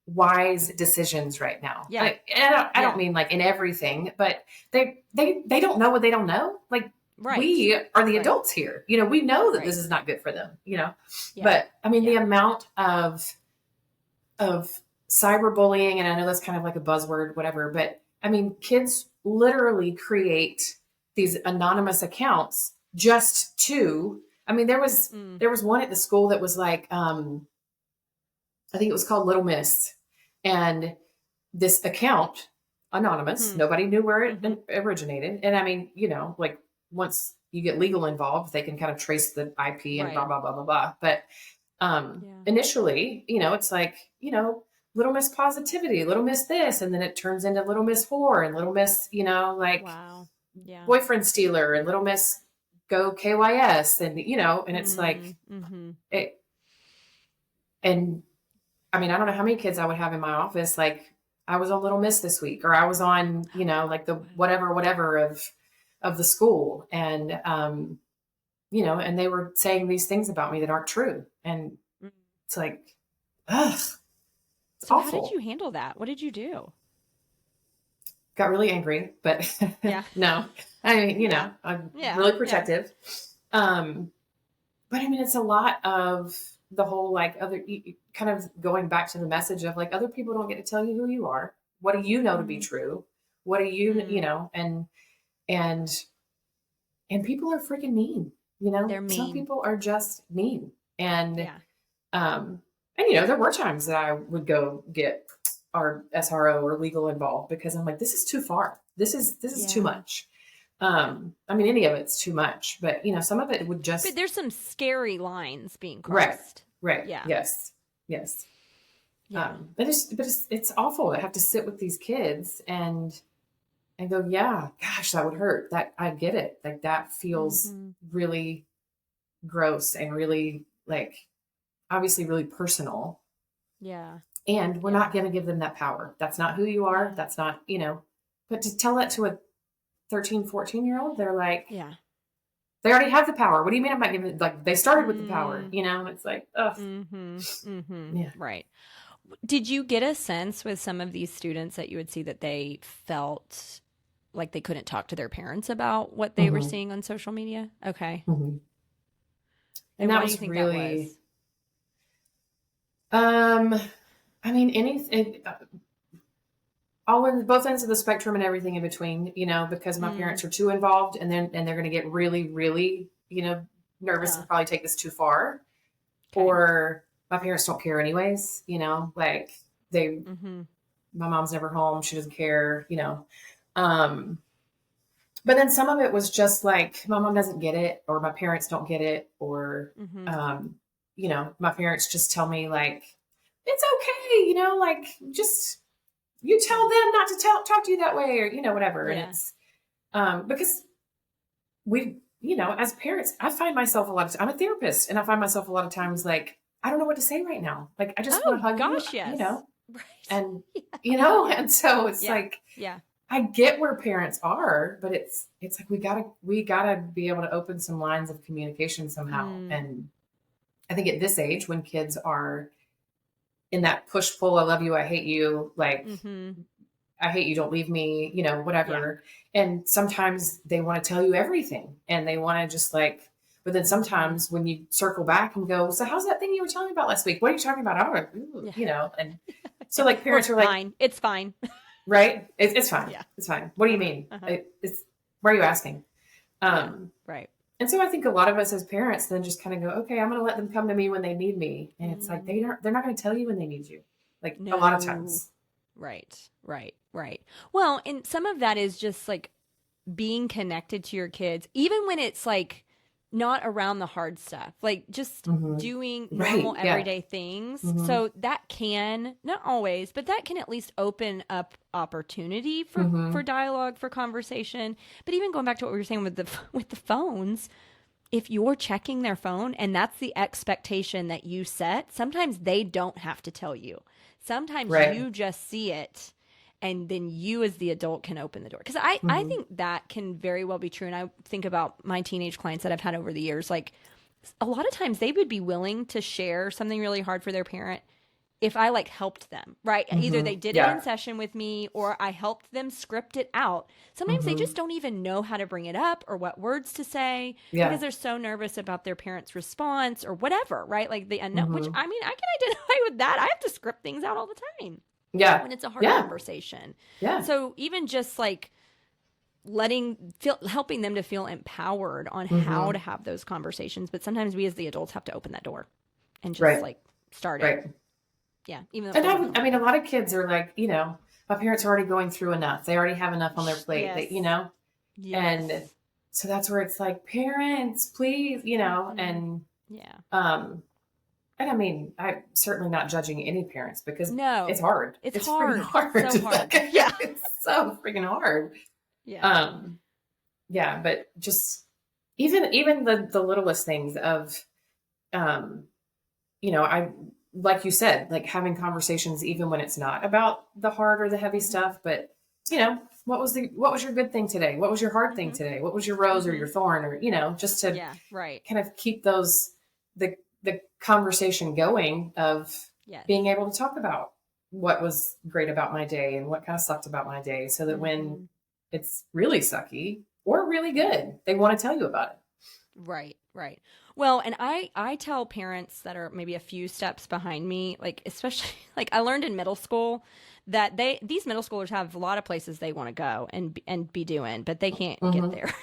wise decisions right now. Yeah. Like, and I don't mean like in everything, but they don't know what they don't know. Like we are the adults here. We know that this is not good for them, but I mean, the amount of cyberbullying, and I know that's kind of like a buzzword, whatever, but I mean, kids literally create these anonymous accounts just to, I mean, there was one at the school that was like, I think it was called Little Miss, and this account, anonymous, nobody knew where it originated. And I mean, like once you get legal involved, they can kind of trace the IP and blah, blah, blah, blah, blah. But initially, it's like, Little Miss Positivity, Little Miss this, and then it turns into Little Miss Whore and Little Miss, Boyfriend Stealer and Little Miss Go KYS, and and it's like it. And I mean, I don't know how many kids I would have in my office. Like I was on Little Miss this week, or I was on, like the whatever of the school, and and they were saying these things about me that aren't true, and it's like, ugh. So awful. How did you handle that? What did you do? Got really angry, but no, I mean, I'm really protective. But I mean, it's a lot of the whole, like other kind of going back to the message of like, other people don't get to tell you who you are. What do you know to be true? What do you, and people are freaking mean, They're mean. Some people are just mean. And, and there were times that I would go get our SRO or legal involved because I'm like, this is too far. This is too much. I mean, any of it's too much, but some of it would just. But there's some scary lines being crossed. Right. Yeah. Yes. Yeah. But it's awful to have to sit with these kids and go, yeah, gosh, that would hurt. That I get it. Like that feels really gross and really like obviously really personal. Yeah. And we're not going to give them that power. That's not who you are. That's not, but to tell that to a 13, 14-year-old, they're like, They already have the power. What do you mean I'm not giving it? Like, they started with the power, It's like, ugh. Yeah. Right. Did you get a sense with some of these students that you would see that they felt like they couldn't talk to their parents about what they were seeing on social media? Okay. And And that why do was you think really, that was? I mean, anything, all in both ends of the spectrum and everything in between, because my parents are too involved, and they're going to get really, really, nervous and probably take this too far. Okay. Or my parents don't care anyways, like my mom's never home. She doesn't care, but then some of it was just like, my mom doesn't get it, or my parents don't get it, or, my parents just tell me like, it's okay, like, just, you tell them not to talk to you that way, or, whatever. Yeah. And it's, because we, as parents, I find myself I'm a therapist, and I find myself a lot of times like, I don't know what to say right now. Like, I just want to hug you, yes. Right. and, and so it's like, I get where parents are, but it's like, we gotta be able to open some lines of communication somehow. And I think at this age, when kids are in that push pull, I love you, I hate you, like, I hate you, don't leave me, whatever. Yeah. And sometimes they want to tell you everything, and they want to just like, but then sometimes when you circle back and go, so how's that thing you were telling me about last week? What are you talking about? I don't know, and so like parents are like, fine. It's fine. Right. It's fine. Yeah. It's fine. What do you mean? Why are you asking? Right. And so I think a lot of us as parents then just kind of go, okay, I'm going to let them come to me when they need me. And it's like, they're not going to tell you when they need you. Like, a lot of times. Right. Well, and some of that is just like being connected to your kids, even when it's like not around the hard stuff, like just doing normal everyday things. So that can, not always, but that can at least open up opportunity for dialogue, for conversation. But even going back to what we were saying with the phones, if you're checking their phone and that's the expectation that you set, sometimes they don't have to tell you. Sometimes you just see it, and then you as the adult can open the door. Because I think that can very well be true. And I think about my teenage clients that I've had over the years. Like, a lot of times they would be willing to share something really hard for their parent if I like helped them, right? Either they did it in session with me, or I helped them script it out. Sometimes they just don't even know how to bring it up or what words to say because they're so nervous about their parent's response or whatever, right? Like the unknown, which, I mean, I can identify with that. I have to script things out all the time. Yeah. When it's a hard conversation. Yeah. So even just like helping them to feel empowered on how to have those conversations. But sometimes we as the adults have to open that door and just like start it. Yeah. Even though, and I mean, a lot of kids are like, my parents are already going through enough. They already have enough on their plate that, and so that's where it's like, parents, please, and, and I mean, I'm certainly not judging any parents, because it's hard. It's hard. Hard. So hard. It's so freaking hard. Yeah. But just even the littlest things of, I, like you said, like having conversations, even when it's not about the hard or the heavy stuff, but what was your good thing today? What was your hard thing today? What was your rose or your thorn, or, just to kind of keep the conversation going of being able to talk about what was great about my day and what kind of sucked about my day, so that when it's really sucky or really good, they want to tell you about it. Right. Well, and I tell parents that are maybe a few steps behind me, like, especially like I learned in middle school that these middle schoolers have a lot of places they want to go and be doing, but they can't get there.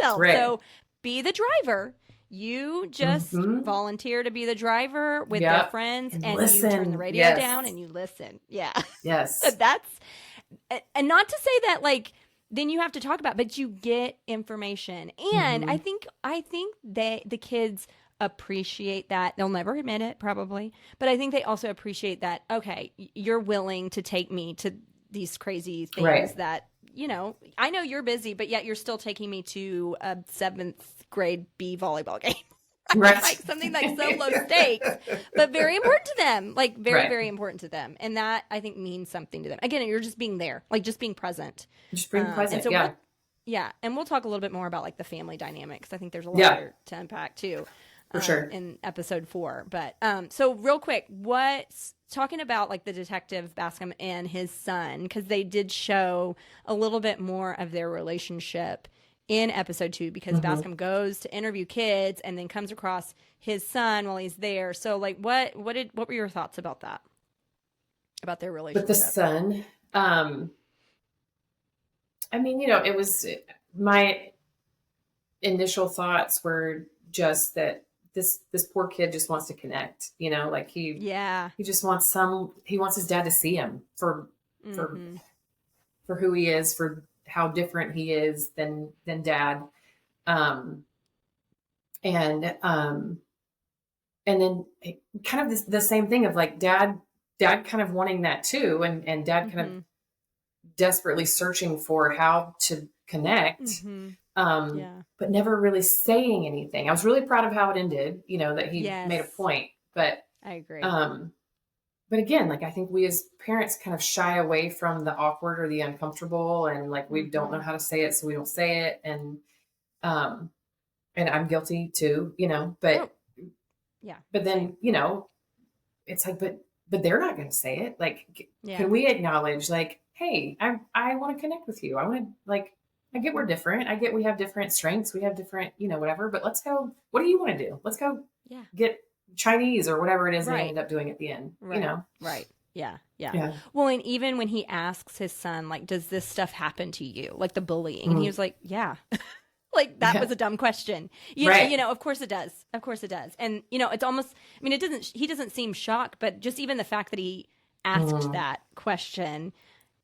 So be the driver. You just volunteer to be the driver with their friends, and you turn the radio down and you listen. Yeah. Yes. And not to say that like then you have to talk about, but you get information. And I think the kids appreciate that. They'll never admit it probably, but I think they also appreciate that, okay, you're willing to take me to these crazy things that, I know you're busy, but yet you're still taking me to a 7th grade B volleyball game. Right. Like something like so low stakes, but very important to them, like very, very important to them. And that I think means something to them. Again, you're just being there, like just being present. Just being present. So Yeah, and we'll talk a little bit more about like the family dynamics. I think there's a lot Yeah, there to unpack too, for sure. in episode 4. But so real quick, what's talking about like the detective Bascom and his son, because they did show a little bit more of their relationship in episode 2, because Hmm. Bascom goes to interview kids and then comes across his son while he's there. So like, what were your thoughts about that? About their With the relationship? son, I mean, it was my initial thoughts were just that this poor kid just wants to connect, like Yeah. he just wants he wants his dad to see him for Mm-hmm. for who he is, for how different he is than dad. Um and then kind of the same thing of like dad kind of wanting that too, and dad kind of Mm-hmm. desperately searching for how to connect, Mm-hmm. um, Yeah. but never really saying anything. I was really proud of how it ended, that he made a Yes. point. But I agree. um, but again, like I think we as parents kind of shy away from the awkward or the uncomfortable, and like we don't know Mm-hmm. how to say it, so we don't say it. Um, and I'm guilty too, Oh, yeah. but Same. then it's like, but they're not going to say it. Like, Yeah. can we acknowledge, like, hey, I want to connect with you. I want to, like, I get we're different. I get we have different strengths. We have different, whatever. But let's go. What do you want to do? Let's go Yeah. get Chinese or whatever it is they Right. ended up doing at the end. Right. Right. Yeah. Yeah. Yeah. Well, and even when he asks his son, like, does this stuff happen to you? Like the bullying. And he Mhm. was like, yeah. Like that Yeah. was a dumb question. Right. Of course it does. Of course it does. And it's almost, I mean, he doesn't seem shocked, but just even the fact that he asked Mhm. that question,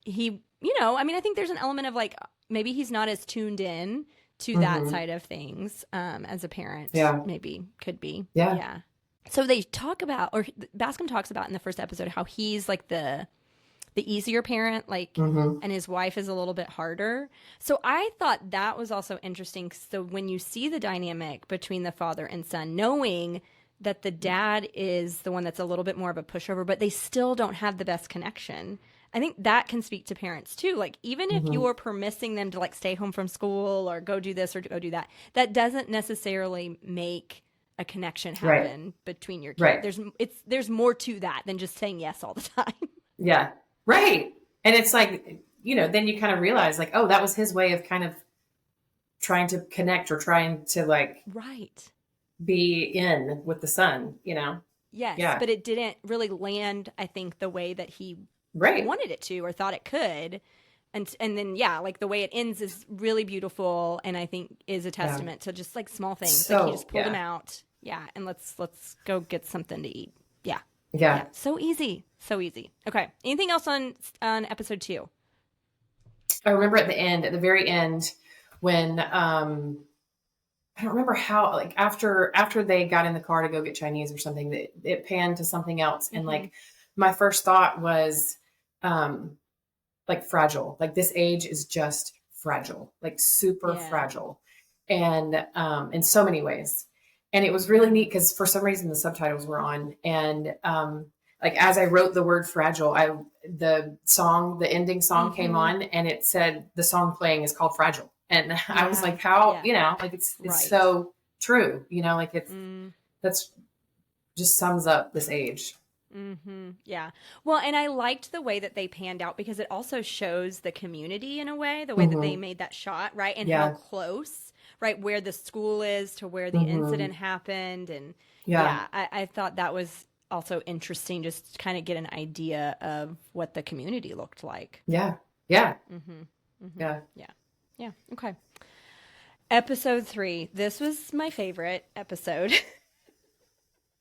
I mean, I think there's an element of like maybe he's not as tuned in to that Mhm. side of things, as a parent, Yeah. maybe could be. Yeah. Yeah. So they talk about, or Bascom talks about in the first episode, how he's like the easier parent, like, Mhm. and his wife is a little bit harder. So I thought that was also interesting. So when you see the dynamic between the father and son, knowing that the dad is the one that's a little bit more of a pushover, but they still don't have the best connection. I think that can speak to parents too. Like, even if Mhm. you're permitting them to like stay home from school or go do this or go do that, that doesn't necessarily make a connection Right. happen between your kid. Right. There's more to that than just saying yes all the time. Yeah. Right. And it's like, then you kind of realize, like, oh, that was his way of kind of trying to connect or trying to like Right. be in with the son. Yes, Yeah. but it didn't really land, I think, the way that he Right. wanted it to or thought it could. And then yeah, like the way it ends is really beautiful, and I think is a Yeah. testament to just like small things. Like he So, just pulled him yeah. out. Yeah, and let's go get something to eat. Yeah. Yeah. Yeah. So easy. So easy. Okay. Anything else on episode 2? I remember at the very end, when I don't remember how, like after they got in the car to go get Chinese or something, that it panned to something else. And Mm-hmm. like my first thought was um like fragile. Like this age is just fragile, like super Yeah. fragile. And in so many ways. And it was really neat because for some reason the subtitles were on. And like as I wrote the word fragile, the ending song came Mm-hmm. on, and it said the song playing is called Fragile. And I was Yeah. like, how, Yeah. like it's Right. so true, like Mm. that's just sums up this age. Mm-hmm. Yeah. Well, and I liked the way that they panned out because it also shows the community in a way, the way that they Hmm. made that shot, right? And how Yeah. close, right, where the school is to where the Hmm. incident happened. And Yeah. yeah, I thought that was also interesting just to kind of get an idea of what the community looked like. Yeah. Yeah. Mm-hmm. Mm-hmm. Yeah. Yeah. Yeah. Okay. Episode 3. This was my favorite episode.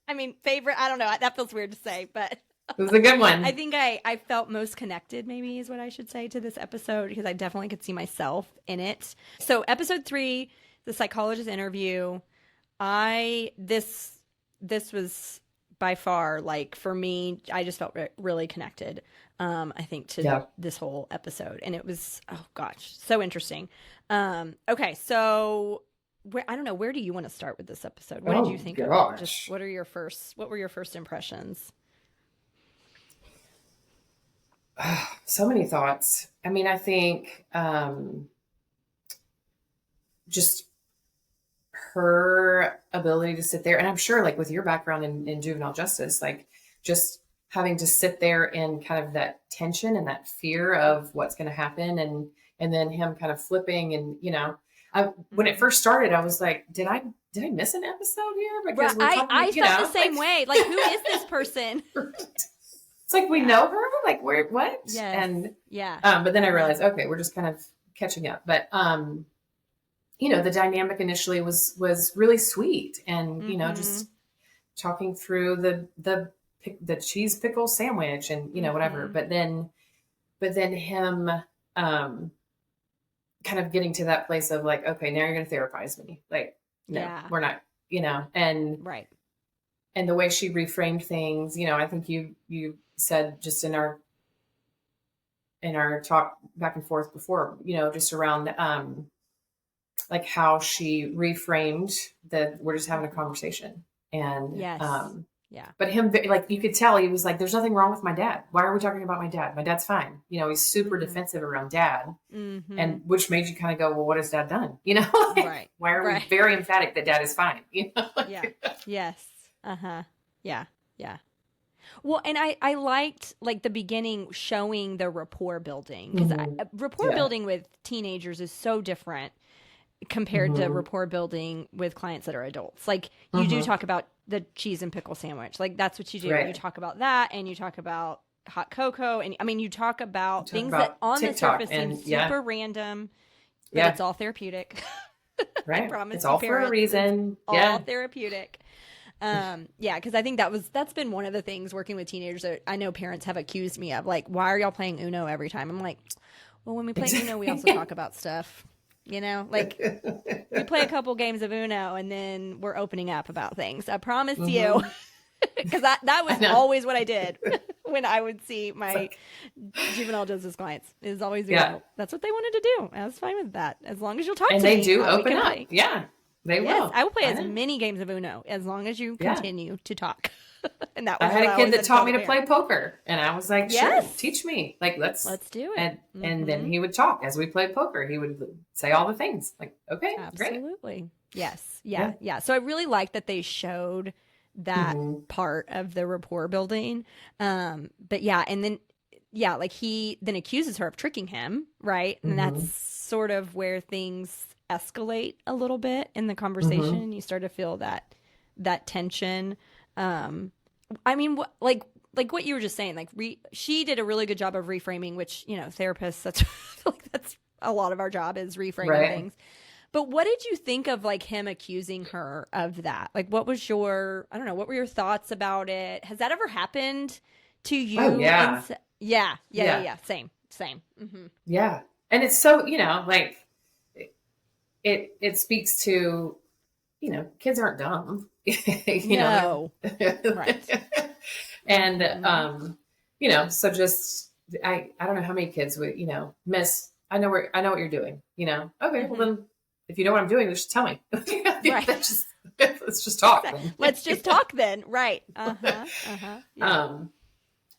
I mean, favorite, I don't know. That feels weird to say, but It was a good one. I think I felt most connected, maybe is what I should say, to this episode because I definitely could see myself in it. So, episode 3, the psychologist interview. This was by far, like, for me, I just felt really connected. I think to Yeah. this whole episode, and it was, oh gosh, so interesting. Okay, so I don't know, where do you want to start with this episode? What did you think of it? Just Gosh. what were your first impressions? So many thoughts. I mean, I think just her ability to sit there. And I'm sure like with your background in juvenile justice, like just having to sit there in kind of that tension and that fear of what's going to happen. And then him kind of flipping and, you know, when it first started, I was like, did I miss an episode here? Because we're talking, I you felt know, the same way. Like, who is this person? It's like, we know her, like where, what? Yes. And yeah. But then I realized, okay, we're just kind of catching up. But you know, the dynamic initially was really sweet, and you know, just talking through the cheese pickle sandwich and you know whatever. But then him kind of getting to that place of like, okay, now you're going to therapize me. Like, no, we're not, you know, and right. And the way she reframed things, you know, I think you said just in our talk back and forth before, you know, just around like how she reframed that we're just having a conversation. And yes. Yeah. But him, like, you could tell he was like, there's nothing wrong with my dad. Why are we talking about my dad? My dad's fine. You know, he's super defensive around dad. And which made you kind of go, well, what has dad done? You know, like, right. Why are we very emphatic that dad is fine? You know? Yeah. Yes. Yeah. Yeah. Well, and I liked like the beginning showing the rapport building, because rapport building with teenagers is so different compared to rapport building with clients that are adults. Like you do talk about the cheese and pickle sandwich. Like that's what you do. Right. You talk about that, and you talk about hot cocoa. And I mean, you talk about things that on TikTok the surface seem super random, but it's all therapeutic. Right. I promise it's all for a reason. All therapeutic. Because I think that's been one of the things working with teenagers that I know parents have accused me of. Like, why are y'all playing Uno every time? I'm like, well, when we play Uno, we also talk about stuff. You know, like we play a couple games of Uno and then we're opening up about things. I promise you. Because that was always what I did when I would see my juvenile justice clients. It was always Uno. That's what they wanted to do. I was fine with that. As long as you'll talk to me. And they do open up. Play. Yeah, they will. I will play as many games of Uno as long as you continue to talk. And that was I had a kid that taught me to play poker, and I was like, "Sure, teach me. Like, let's do it." And then he would talk as we played poker. He would say all the things. Like, okay, absolutely, great. Yes, yeah. So I really liked that they showed that part of the rapport building. But yeah, and then like he then accuses her of tricking him, right? And that's sort of where things escalate a little bit in the conversation. You start to feel that tension. I mean, like what you were just saying, like she did a really good job of reframing, which, you know, therapists, that's a lot of our job is reframing things. But what did you think of like him accusing her of that? Like, what was what were your thoughts about it? Has that ever happened to you? Oh, yeah. Yeah. Same. Yeah. And it's so, you know, like it speaks to, you know, kids aren't dumb. you know, right. And you know, so just I don't know how many kids would, you know, miss. I know what you're doing. You know, okay, well then, if you know what I'm doing, just tell me. Right. Let's just talk. Let's just talk then. Right. Yeah.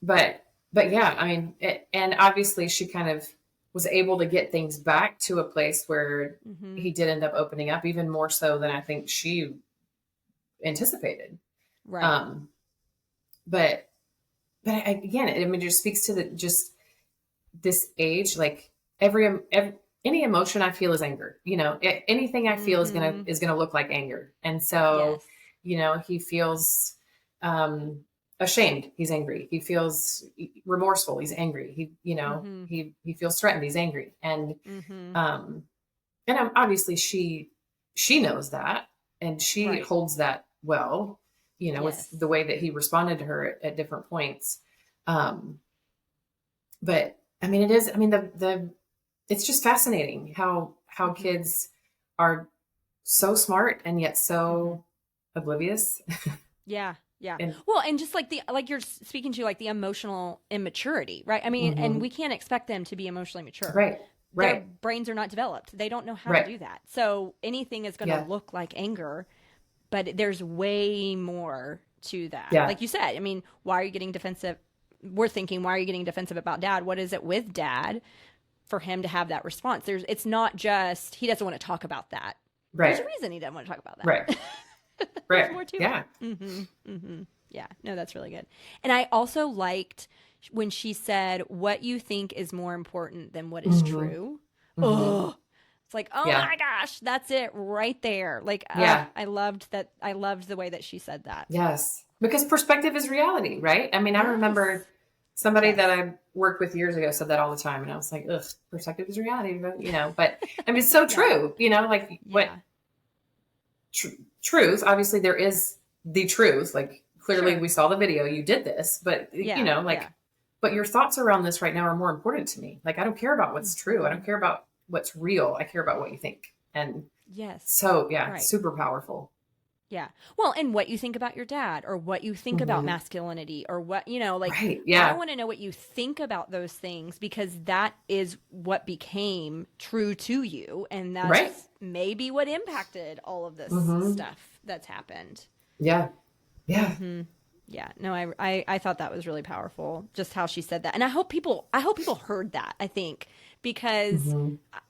But yeah, I mean, and obviously she kind of was able to get things back to a place where he did end up opening up, even more so than I think she anticipated. Right. But again, I mean, it just speaks to just this age. Like any emotion I feel is anger. You know, anything I feel is gonna look like anger. And so, you know, he feels ashamed. He's angry. He feels remorseful. He's angry. He, you know, he feels threatened. He's angry. And obviously she knows that, and she holds that well, you know, with the way that he responded to her at different points. But I mean, it's just fascinating how kids are so smart and yet so oblivious. Yeah. And just like you're speaking to, like the emotional immaturity, right? I mean, and we can't expect them to be emotionally mature. Right. Their brains are not developed. They don't know how to do that. So anything is going to look like anger, but there's way more to that. Yeah. Like you said, I mean, why are you getting defensive? We're thinking, why are you getting defensive about dad? What is it with dad for him to have that response? It's not just, he doesn't want to talk about that. Right. There's a reason he doesn't want to talk about that. Right. There's Right. more to Yeah. it. Yeah. No, that's really good. And I also liked when she said, "What you think is more important than what is Mm-hmm. true." Mm-hmm. Oh, it's like, oh Yeah. my gosh, that's it right there. Like, Yeah. I loved that. I loved the way that she said that. Yes. Because perspective is reality, right? I mean, I Yes. remember somebody Yes. that I worked with years ago said that all the time. And I was like, ugh, perspective is reality, but I mean, it's so true, like what Yeah. truth, obviously there is the truth. Like clearly Sure. we saw the video, you did this, but Yeah. but your thoughts around this right now are more important to me. Like, I don't care about what's true. I don't care about what's real. I care about what you think. And Yes. so, yeah, Right. super powerful. Yeah. Well, and what you think about your dad or what you think about masculinity or what, like, Right. Yeah. I want to know what you think about those things because that is what became true to you. And that's Right. maybe what impacted all of this stuff that's happened. Yeah. Yeah. Yeah. No, I thought that was really powerful, just how she said that. And I hope people heard that, I think, because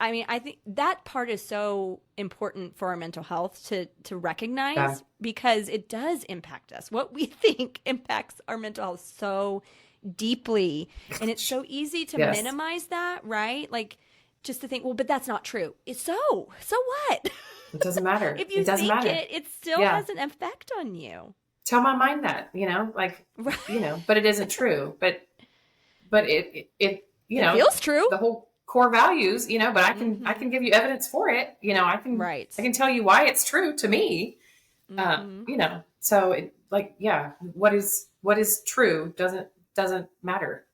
I mean, I think that part is so important for our mental health to recognize because it does impact us. What we think impacts our mental health so deeply. And it's so easy to minimize that, right? Like just to think, well, but that's not true. It's so what? It doesn't matter. If you think it still has an effect on you. Tell my mind that, Right. but it isn't true. But it it feels true. The whole core values, but I can give you evidence for it. I can tell you why it's true to me. So it what is true doesn't matter.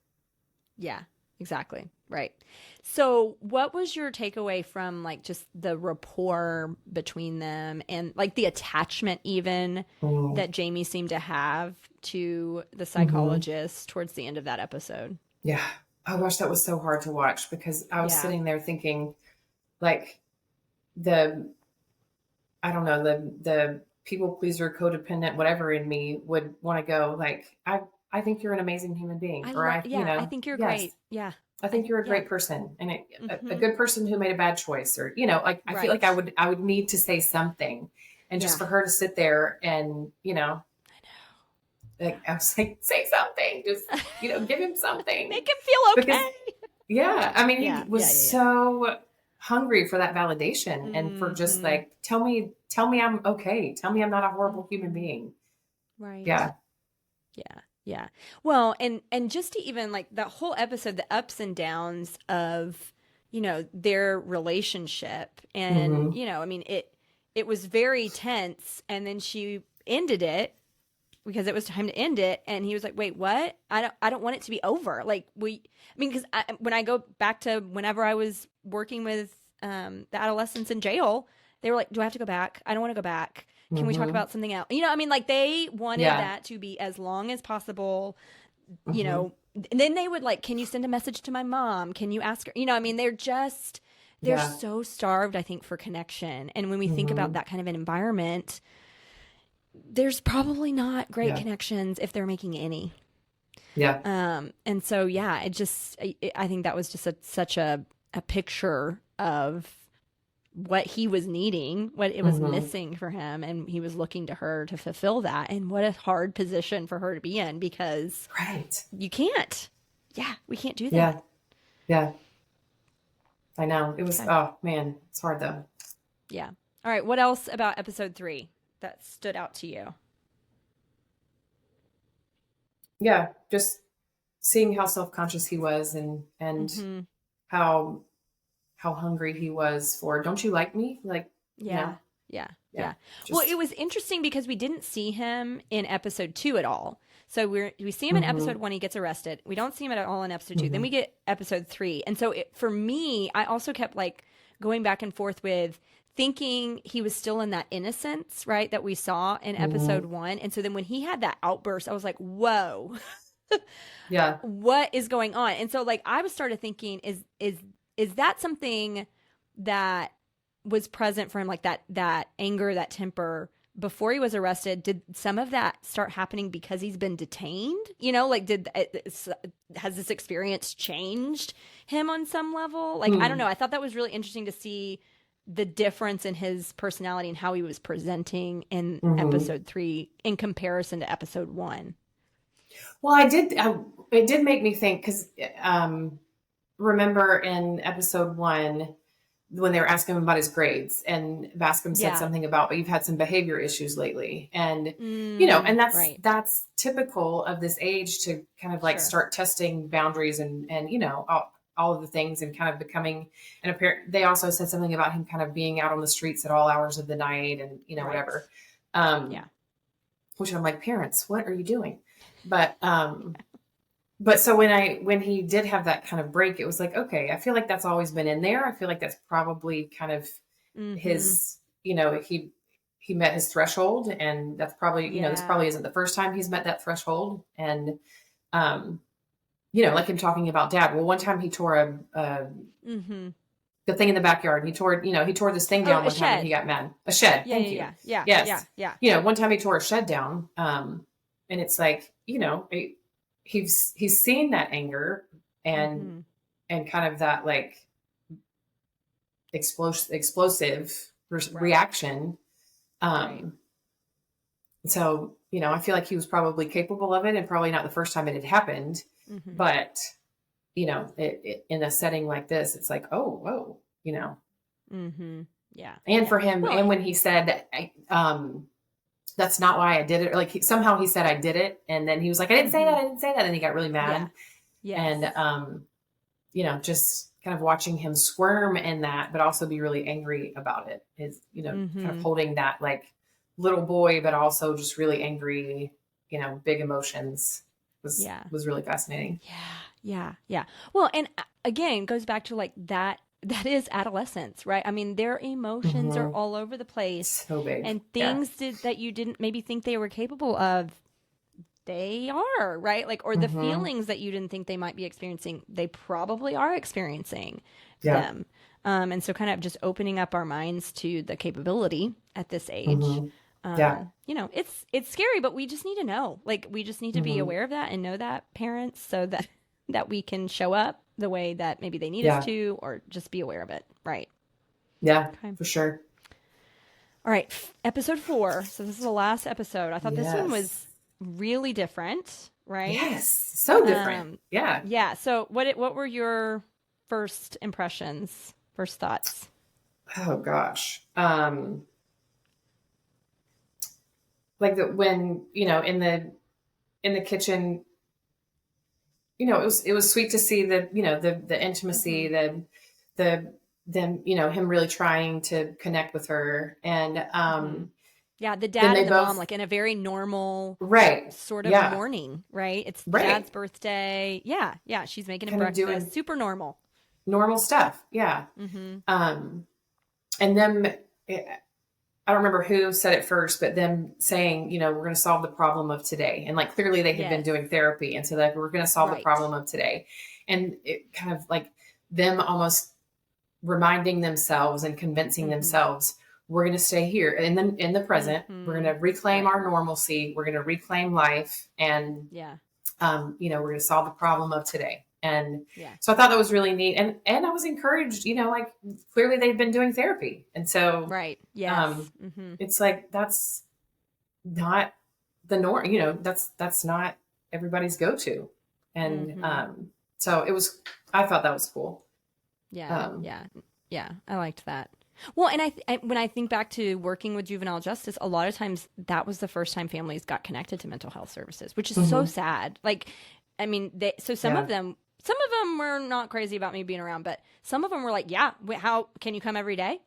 Yeah, exactly. Right. So what was your takeaway from like just the rapport between them and like the attachment even that Jamie seemed to have to the psychologist towards the end of that episode? Yeah. Oh gosh, that was so hard to watch because I was sitting there thinking like the people pleaser, codependent, whatever in me would want to go like, I think you're an amazing human being. I think you're great. Yeah. I think you're a great person and a good person who made a bad choice or, I feel like I would need to say something and just for her to sit there and, I know. Like, I was like, say something, just, give him something. Make him feel okay. Because, I mean, he was so hungry for that validation and for just like, tell me I'm okay. Tell me I'm not a horrible human being. Right. Yeah. Yeah. Yeah. Well, and just to even like that whole episode, the ups and downs of, their relationship and, I mean, it was very tense and then she ended it because it was time to end it. And he was like, wait, what? I don't want it to be over. Like because when I go back to whenever I was working with the adolescents in jail, they were like, do I have to go back? I don't want to go back. Can we talk about something else? I mean, like they wanted that to be as long as possible, and then they would like, can you send a message to my mom? Can you ask her? I mean, they're so starved, I think, for connection. And when we think about that kind of an environment, there's probably not great connections if they're making any. Yeah. And so, I think that was just such a picture of what he was needing, what it was missing for him. And he was looking to her to fulfill that. And what a hard position for her to be in because you can't. Yeah, we can't do that. Yeah. I know. It was, oh man, it's hard though. Yeah. All right. What else about episode 3 that stood out to you? Yeah. Just seeing how self-conscious he was and how hungry he was for, don't you like me? Like, Yeah. Well, it was interesting because we didn't see him in episode 2 at all. So we see him in episode 1, he gets arrested. We don't see him at all in episode 2. Then we get episode 3. And so for me, I also kept like going back and forth with thinking he was still in that innocence, right? That we saw in episode 1. And so then when he had that outburst, I was like, whoa, what is going on? And so like, I was started thinking, is that something that was present for him? Like that anger, that temper before he was arrested, did some of that start happening because he's been detained? Like has this experience changed him on some level? Like, I don't know. I thought that was really interesting to see the difference in his personality and how he was presenting in Mm-hmm. episode 3 in comparison to episode 1. Well, it did make me think, because remember in episode 1 when they were asking him about his grades, and Bascom said something about, but you've had some behavior issues lately. And, and that's typical of this age to kind of like start testing boundaries and all of the things, and kind of becoming an apparent. They also said something about him kind of being out on the streets at all hours of the night, and, whatever. Which I'm like, parents, what are you doing? But so when he did have that kind of break, it was like, okay, I feel like that's always been in there. I feel like that's probably kind of his, he met his threshold, and that's probably, this probably isn't the first time he's met that threshold. And, like him talking about dad. Well, one time he tore the thing in the backyard. He tore this thing down one time, and he got mad. A shed. Thank you. Yes. One time he tore a shed down. And it's like, he's seen that anger and kind of that like explosive reaction. So, I feel like he was probably capable of it, and probably not the first time it had happened, but it, in a setting like this, it's like, oh, whoa, And for him, and when he said, that's not why I did it. Or like somehow he said I did it, and then he was like, I didn't say that, and he got really mad. And just kind of watching him squirm in that, but also be really angry about it, is kind of holding that like little boy, but also just really angry, big emotions was really fascinating. Yeah. Well, and again, goes back to like that is adolescence, right? I mean, their emotions are all over the place. So big. And things that you didn't maybe think they were capable of, they are, right? Like, or the feelings that you didn't think they might be experiencing, they probably are experiencing them. And so kind of just opening up our minds to the capability at this age. It's scary, but we just need to know. Like, we just need to be aware of that and know that, parents, so that we can show up the way that maybe they need us to, or just be aware of it. Right. Yeah, for sure. All right. Episode 4. So this is the last episode. I thought this one was really different, right? Yes. So different. Yeah. So what were your first impressions, first thoughts? Oh gosh. Like when, in the kitchen, it was sweet to see the intimacy, them, him really trying to connect with her. And, the dad and the mom, like in a very normal sort of morning, right? It's dad's birthday. Yeah. She's making him breakfast. Super normal stuff. Yeah. And them, I don't remember who said it first, but them saying, we're going to solve the problem of today. And like, clearly they had been doing therapy. And so like, we're going to solve the problem of today. And it kind of like them almost reminding themselves and convincing themselves, we're going to stay here. And then in the present, we're going to reclaim our normalcy. We're going to reclaim life. And, we're going to solve the problem of today. And so I thought that was really neat. And I was encouraged, like clearly they've been doing therapy. And so, it's like, that's not the norm, that's not everybody's go-to. And, so I thought that was cool. Yeah. I liked that. Well, and when I think back to working with juvenile justice, a lot of times that was the first time families got connected to mental health services, which is so sad. Like, I mean, some of them were not crazy about me being around, but some of them were like, how can you come every day?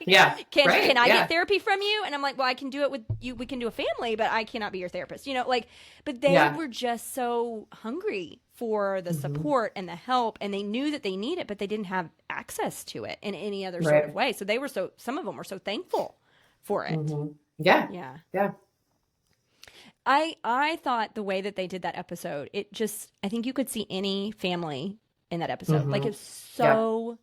Can I get therapy from you? And I'm like, well, I can do it with you. We can do a family, but I cannot be your therapist, but they were just so hungry for the support and the help, and they knew that they need it, but they didn't have access to it in any other sort of way. So some of them were so thankful for it. Yeah. I thought the way that they did that episode, I think you could see any family in that episode. Like, it's so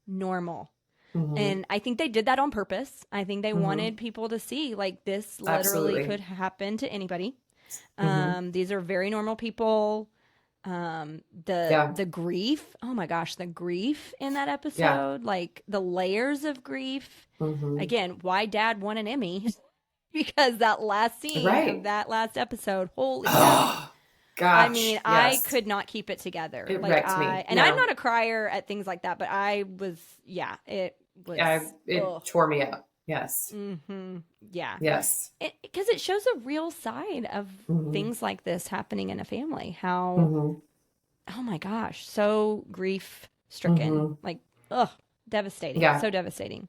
normal. And I think they did that on purpose. I think they wanted people to see, like, this literally could happen to anybody. These are very normal people. Yeah. The grief. Oh my gosh, the grief in that Yeah. episode, like the layers of grief. Hmm. Again, why dad won an Emmy because that last scene of Right. that last episode, holy cow. Oh, I mean, gosh. I Yes. could not keep it together. It Like wrecked me. and I'm No, not a crier at things like that, but I was, yeah, it was, it oh, tore me up. Yes. yeah. Yes. Because it shows a real side of Hmm. things like this happening in a family. How, Hmm. oh my gosh, so grief stricken. Hmm. Like, ugh, devastating. Yeah. So devastating.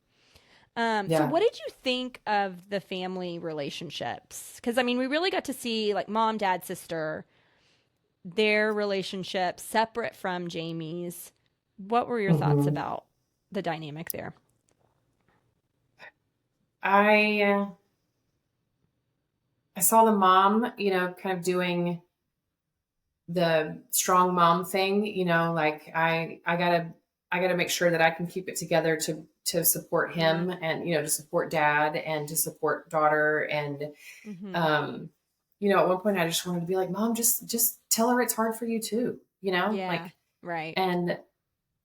So Yeah. what did you think of the family relationships? Because I mean, we really got to see like mom, dad, sister, their relationship separate from Jamie's. What were your thoughts Hmm. about the dynamic there? I I saw the mom, kind of doing the strong mom thing, like I gotta make sure that I can keep it together to support Mm-hmm. him and to support dad and to support daughter and Mm-hmm. um at one point I just wanted to be like, mom, just tell her it's hard for you too, Yeah. like. Right. And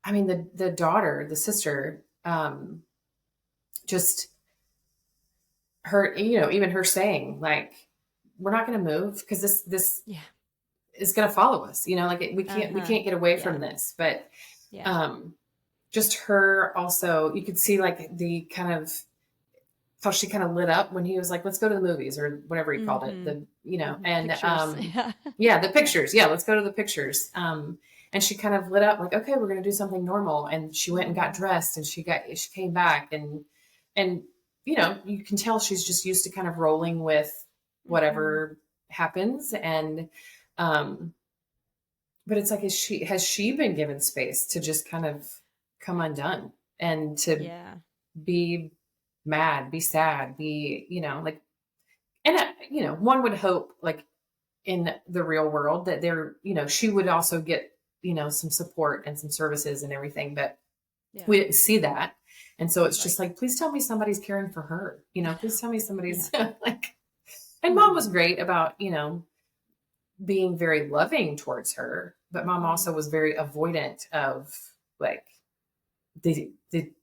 I mean the daughter, the sister, just her, even her saying like, we're not going to move because this Yeah. is going to follow us, like we Uh-huh. can't get away Yeah. from this. But Yeah. um just her also, you could see like the kind of how she kind of lit up when he was like, let's go to the movies or whatever he called it, Mm-hmm. the Mm-hmm. and Pictures. Yeah. yeah, the Yeah. pictures, yeah, let's go to the pictures. And she kind of lit up like, okay, we're going to do something normal. And she went and got Mm-hmm. dressed and she came back and you can tell she's just used to kind of rolling with Mm-hmm. whatever happens. And um but it's like, has she been given space to just kind of come undone and to Yeah. be mad, be sad, be, like, and one would hope like in the real world that there, she would also get, some support and some services and everything, but Yeah. we didn't see that. And so it's just Right. like, please tell me somebody's caring for her, I please tell me know. Yeah. somebody's like, and mom was Mm-hmm. great about, being very loving towards her, but mom Mm-hmm. also was very avoidant of like the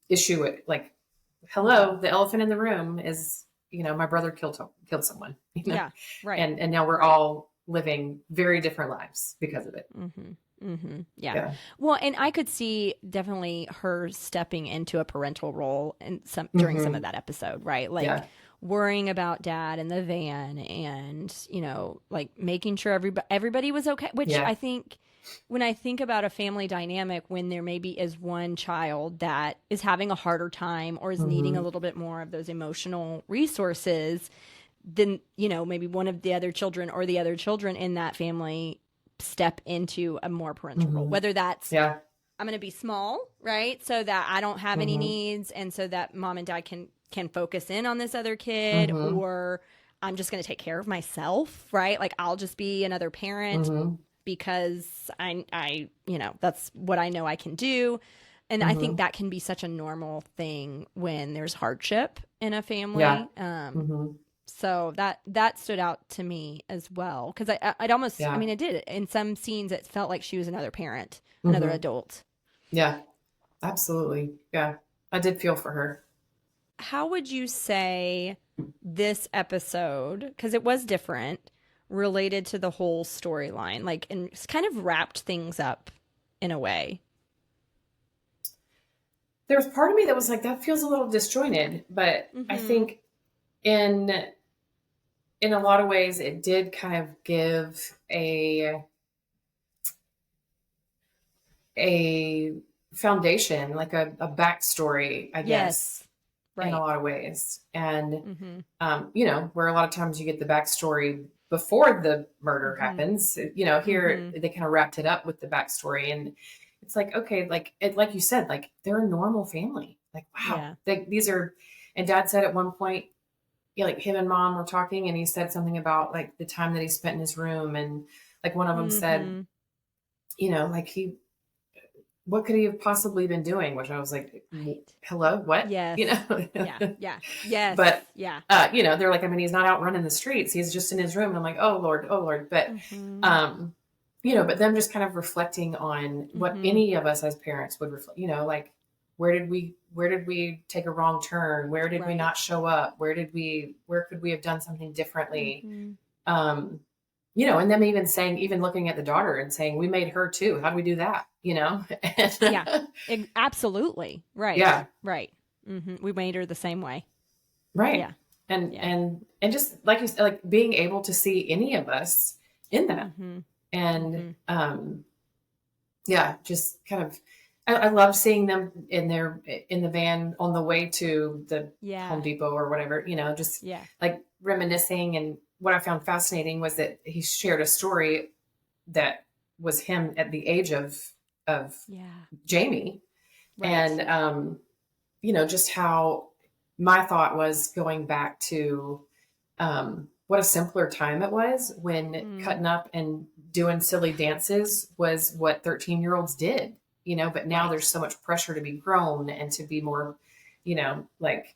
issue. Like, Mm-hmm. hello, the elephant in the room is, my brother killed someone, Yeah. Right. and now we're Right. all living very different lives because of it. Mm-hmm. Mm-hmm. Yeah. Yeah. Well, and I could see definitely her stepping into a parental role and some during some of Hmm. that episode, right? Like Yeah. worrying about dad in the van and, like making sure everybody was okay, which Yeah. I think when I think about a family dynamic when there maybe is one child that is having a harder time or is needing a Hmm. little bit more of those emotional resources, then, maybe one of the other children or the other children in that family step into a more parental role, Hmm. whether that's Yeah. I'm going to be small, right? So that I don't have any Hmm. needs and so that mom and dad can focus in on this other kid, Hmm. or I'm just going to take care of myself, right? Like I'll just be another parent Hmm. because that's what I know I can do. And I think Hmm. that can be such a normal thing when there's hardship in a Yeah. family. Hmm. So that stood out to me as well because I'd almost, I Yeah. mean, it did in some scenes. It felt like she was another parent, another Hmm. adult. Yeah. Absolutely. Yeah. I did feel for her. How would you say this episode, because it was different, related to the whole storyline, like, and it's kind of wrapped things up in a way? There was part of me that was like, that feels a little disjointed, but I Mm-hmm. think in in a lot of ways it did kind of give a foundation, like a backstory, I guess, Yes. in a Right. lot of ways. And Mm-hmm. where a lot of times you get the backstory before the murder Mm-hmm. happens, here Mm-hmm. they kind of wrapped it up with the backstory. And it's like, okay, like you said, like they're a normal family. Like, wow, Yeah. these are, and dad said at one point, yeah, like him and mom were talking and he said something about like the time that he spent in his room. And like one of them said, Mm-hmm. like what could he have possibly been doing? Which I was like, Right. hello, what? Yes. Yeah. Yeah. Yes. But Yeah. they're like, I mean, he's not out running the streets. He's just in his room. And I'm like, oh Lord, oh Lord. But Mm-hmm. um, but them just kind of reflecting on what any of us as parents would reflect, like, where did we take a wrong turn? Where did we Right. not show up? Where could we have done something differently? And them even looking at the daughter and saying, we made her too. How do we do that? Yeah, absolutely. Right. Yeah. Right. We made her the same way. Right. Yeah. And just like you said, like being able to see any of us in that. And, just kind of, I love seeing them in the van on the way to the Home Depot or whatever, just like reminiscing. And what I found fascinating was that he shared a story that was him at the age of Jamie. Right. And, just how my thought was going back to, what a simpler time it was when cutting up and doing silly dances was what 13-year-olds did, but now there's so much pressure to be grown and to be more, like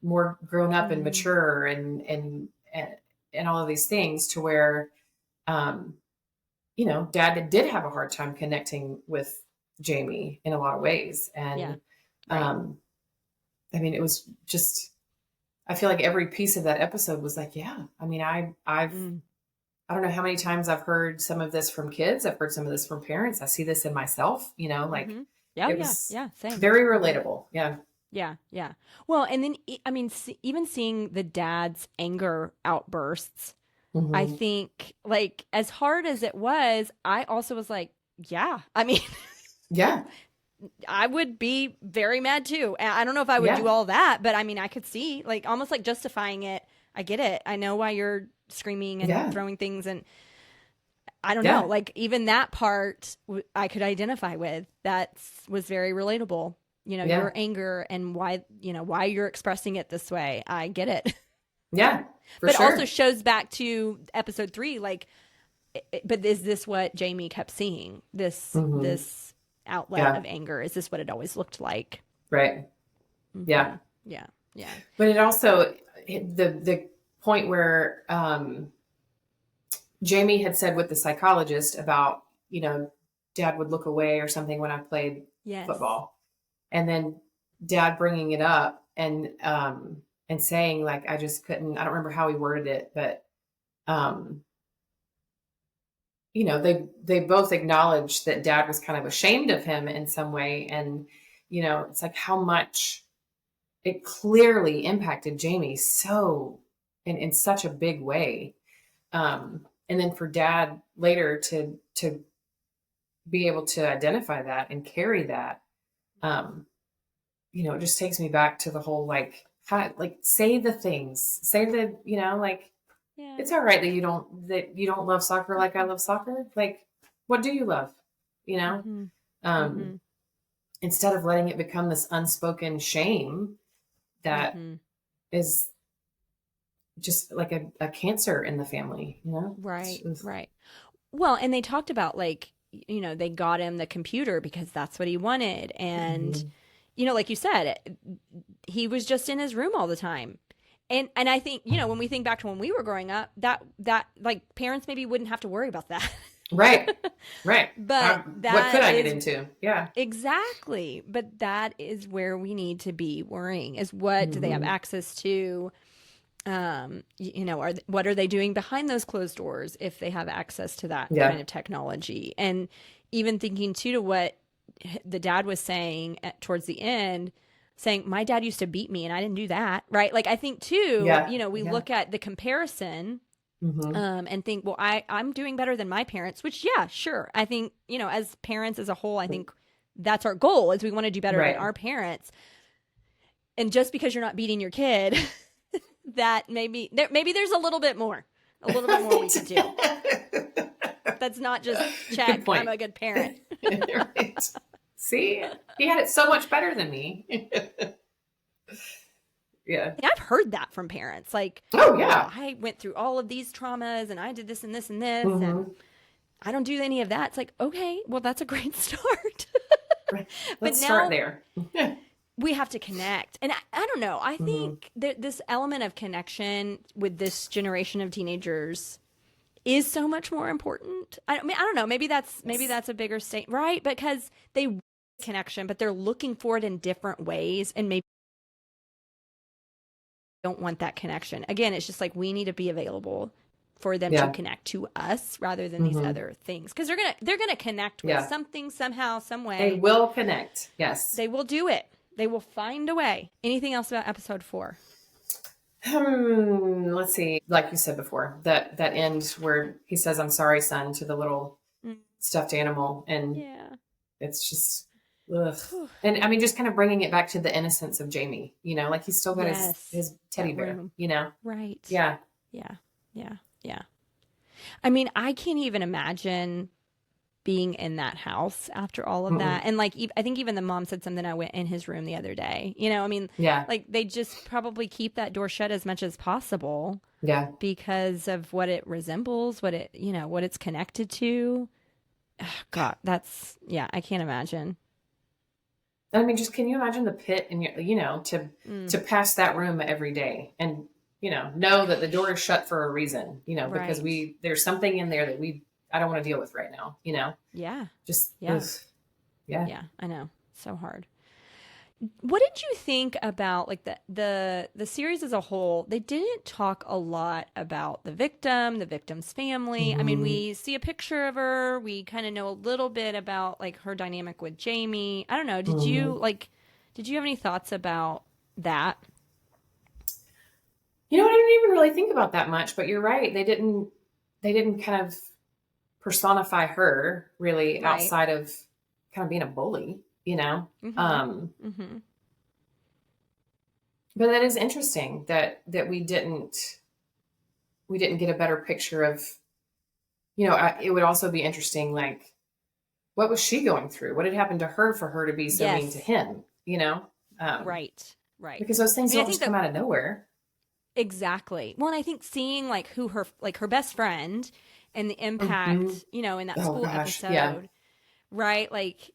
more grown up and mature and all of these things, to where, Dad did have a hard time connecting with Jamie in a lot of ways. And, I mean, it was just, I feel like every piece of that episode was like, yeah, I mean, I don't know how many times I've heard some of this from kids. I've heard some of this from parents. I see this in myself, like, it was same. Very relatable. Yeah. Yeah. Well, and then, I mean, even seeing the dad's anger outbursts, I think, like, as hard as it was, I also was like, yeah, I mean, yeah, I would be very mad too. I don't know if I would do all that, but I mean, I could see, like, almost like justifying it. I get it. I know why you're screaming and throwing things, and I don't know, like, even that part I could identify with. That was very relatable. Your anger and why you're expressing it this way. I get it. Yeah. But sure. Also shows back to episode 3, like, but is this what Jamie kept seeing? This outlet of anger? Is this what it always looked like? Right. Yeah. Yeah. But it also, the point where Jamie had said with the psychologist about, Dad would look away or something when I played football, and then Dad bringing it up and saying, like, I just couldn't, I don't remember how he worded it, but they both acknowledged that Dad was kind of ashamed of him in some way. And, it's like how much it clearly impacted Jamie so in such a big way. And then for Dad later to be able to identify that and carry that, it just takes me back to the whole, like, say the things, say the, like, it's all right that you don't love soccer like I love soccer. Like, what do you love? Instead of letting it become this unspoken shame that is just like a cancer in the family, Right. Right. Well, and they talked about, like, they got him the computer because that's what he wanted. And, like you said, he was just in his room all the time. And I think, when we think back to when we were growing up, that like, parents maybe wouldn't have to worry about that. Right. But what could I get into? Yeah, exactly. But that is where we need to be worrying, is what do they have access to? What are they doing behind those closed doors if they have access to that kind of technology? And even thinking too, to what the dad was saying towards the end, saying, my dad used to beat me and I didn't do that. Right. Like, I think too, we look at the comparison and think, well, I'm doing better than my parents, which, sure. I think, as parents as a whole, I think that's our goal, is we want to do better than our parents. And just because you're not beating your kid, that maybe there's a little bit more we can do. That's not just check, I'm a good parent. Right. See, he had it so much better than me. Yeah. And I've heard that from parents. Like, oh yeah, I went through all of these traumas and I did this and this and this, and I don't do any of that. It's like, okay, well, that's a great start. Right. Let's start there. We have to connect. And I don't know. I think that this element of connection with this generation of teenagers is so much more important. I mean, I don't know. Maybe that's a bigger statement, right? Because they want connection, but they're looking for it in different ways, and maybe don't want that connection. Again, it's just like we need to be available for them to connect to us rather than these other things, because they're gonna connect with something, somehow, some way. They will connect. Yes, they will do it. They will find a way. Anything else about episode 4? Let's see. Like you said before, that end where he says, "I'm sorry, son," to the little stuffed animal, and it's just, ugh. And I mean, just kind of bringing it back to the innocence of Jamie. You know, like he's still got his teddy bear. Room. You know, right? Yeah. I mean, I can't even imagine being in that house after all of that. And like, I think even the mom said something. I went in his room the other day, you know, I mean, like they just probably keep that door shut as much as possible. Yeah. Because of what it resembles, what it, you know, what it's connected to. God, that's, I can't imagine. I mean, just, can you imagine the pit and, you know, to pass that room every day and, you know that the door is shut for a reason, you know, because there's something in there that I don't want to deal with right now, you know? Yeah. Just, yeah. Yeah, I know. So hard. What did you think about like the series as a whole? They didn't talk a lot about the victim's family. I mean, we see a picture of her. We kind of know a little bit about like her dynamic with Jamie. I don't know. Did you have any thoughts about that? You know, I didn't even really think about that much, but you're right. They didn't kind of personify her really outside of kind of being a bully, you know? But that is interesting that we didn't get a better picture of, you know, it would also be interesting, like, what was she going through? What had happened to her for her to be so mean to him, you know? Right. Because those things don't just come out of nowhere. Exactly. Well, and I think seeing like who her best friend and the impact, you know, in that school episode, right? Like,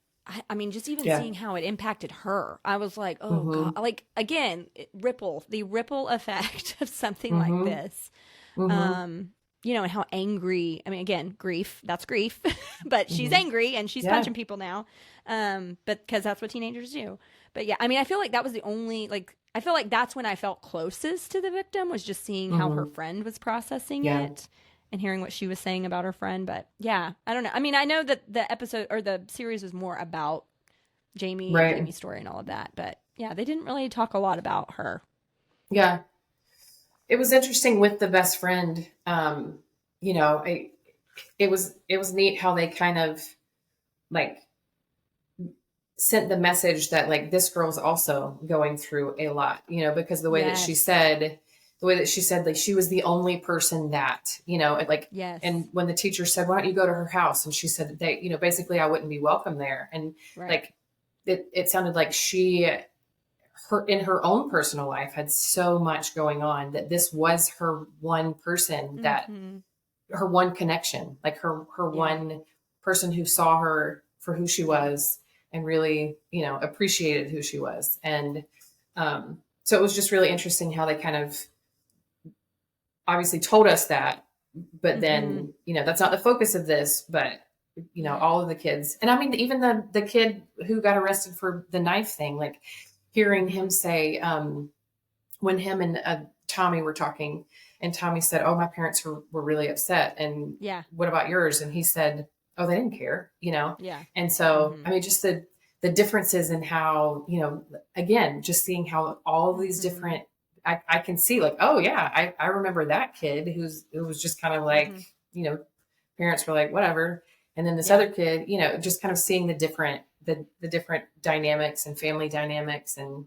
I mean, just even seeing how it impacted her, I was like, oh God, like again, the ripple effect of something like this, you know, and how angry, I mean, again, that's grief, but she's angry and she's punching people now. But cause that's what teenagers do. But yeah, I mean, I feel like that was the only, like, I feel like that's when I felt closest to the victim, was just seeing how her friend was processing it and hearing what she was saying about her friend. But yeah, I don't know. I mean, I know that the episode or the series was more about Jamie and Jamie's story and all of that. But yeah, they didn't really talk a lot about her. Yeah. It was interesting with the best friend. You know, it was neat how they kind of like sent the message that like this girl's also going through a lot, you know, because the way that she said, like she was the only person that, you know, like, and when the teacher said, why don't you go to her house? And she said that, you know, basically I wouldn't be welcome there. And like, it sounded like her in her own personal life had so much going on that this was her one person that her one connection, like her one person who saw her for who she was and really, you know, appreciated who she was. And so it was just really interesting how they kind of obviously told us that, but then, you know, that's not the focus of this, but, you know, all of the kids. And I mean, even the kid who got arrested for the knife thing, like hearing him say, when him and Tommy were talking and Tommy said, oh, my parents were really upset. And what about yours? And he said, oh, they didn't care, you know? Yeah. And so, I mean, just the differences in how, you know, again, just seeing how all of these different, I can see like, oh yeah, I remember that kid who was just kind of like, you know, parents were like, whatever. And then this other kid, you know, just kind of seeing the different dynamics and family dynamics and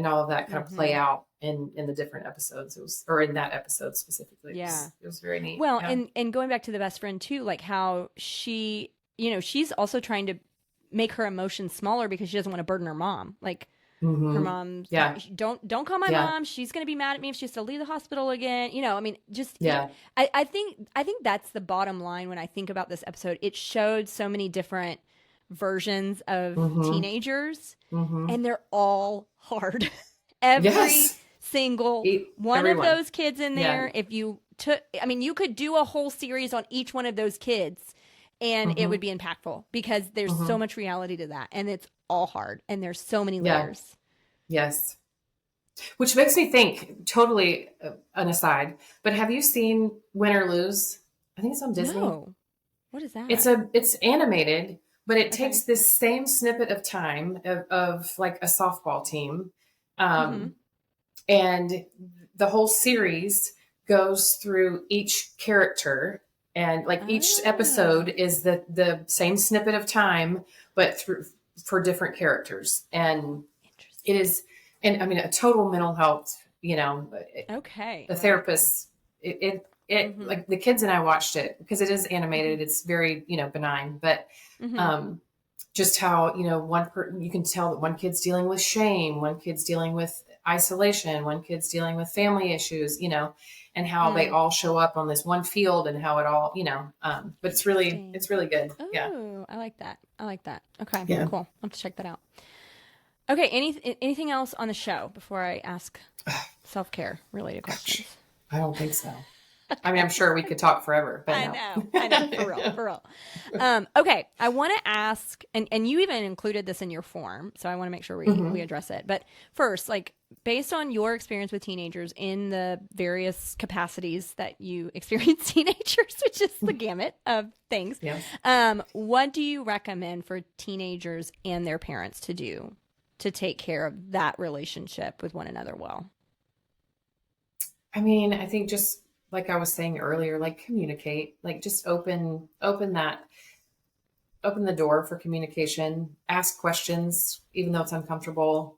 all of that kind of play out in the different episodes. Or in that episode specifically. Yeah. It was very neat. Well, and going back to the best friend too, like how she, you know, she's also trying to make her emotions smaller because she doesn't want to burden her mom. Like her mom, don't call my mom. She's going to be mad at me if she has to leave the hospital again. You know, I mean, just, I think that's the bottom line when I think about this episode. It showed so many different versions of teenagers and they're all hard. Every single one of those kids in there, if you you could do a whole series on each one of those kids and it would be impactful because there's so much reality to that. And it's all hard. And there's so many layers. Yes. Which makes me think, totally an aside, but have you seen Win or Lose? I think it's on Disney. No. What is that? It's animated, but it takes this same snippet of time of like a softball team. And the whole series goes through each character, and like each episode is the same snippet of time, but for different characters. And it is, and I mean, a total mental health, the therapist, like the kids and I watched it because it is animated. It's very, benign, but, just how, you can tell that one kid's dealing with shame, one kid's dealing with isolation, one kid's dealing with family issues, and how they all show up on this one field and how it all, but it's really good. Oh, yeah. I like that. Okay. Yeah. Cool. I'll have to check that out. Okay. Anything else on the show before I ask self-care related questions? I don't think so. I mean, I'm sure we could talk forever, but I know, for real. Okay. I want to ask, and you even included this in your form, so I want to make sure we address it. But first, like, based on your experience with teenagers in the various capacities that you experience teenagers, which is the gamut of things, what do you recommend for teenagers and their parents to do to take care of that relationship with one another well? I mean, I think just like I was saying earlier, like communicate, like just open the door for communication, ask questions, even though it's uncomfortable.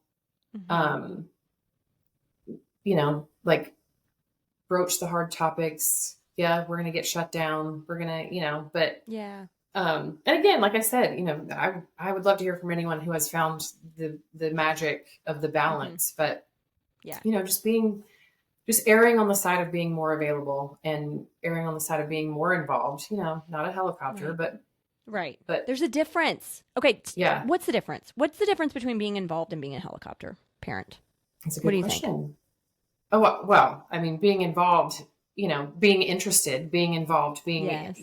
Like broach the hard topics. Yeah, we're going to get shut down. We're going to, but yeah. And again, like I said, I would love to hear from anyone who has found the magic of the balance, but just erring on the side of being more available and erring on the side of being more involved, not a helicopter, but there's a difference. Okay. Yeah. What's the difference? What's the difference between being involved and being a helicopter parent? That's a good question. Think? Oh, well, I mean, being involved, being interested, being involved, being,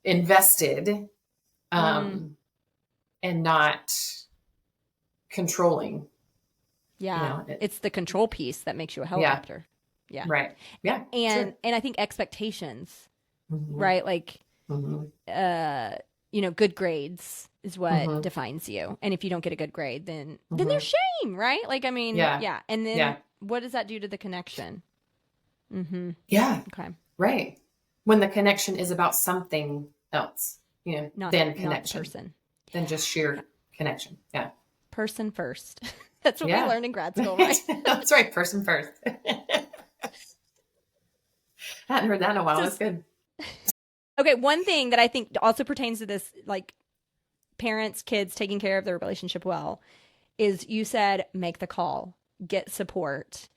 invested, and not controlling. Yeah. It's the control piece that makes you a helicopter. Yeah. Right. Yeah. And I think expectations, right? Like, good grades is what defines you. And if you don't get a good grade, then there's shame, right? Like, I mean, yeah. And then what does that do to the connection? Yeah. Okay. Right. When the connection is about something else, than connection. Not person. Than just sheer connection. Yeah. Person first. That's what we learned in grad school, right? That's right. Person first. I hadn't heard that in a while. That's good. Okay. One thing that I think also pertains to this, like parents, kids taking care of their relationship well, is you said, make the call, get support.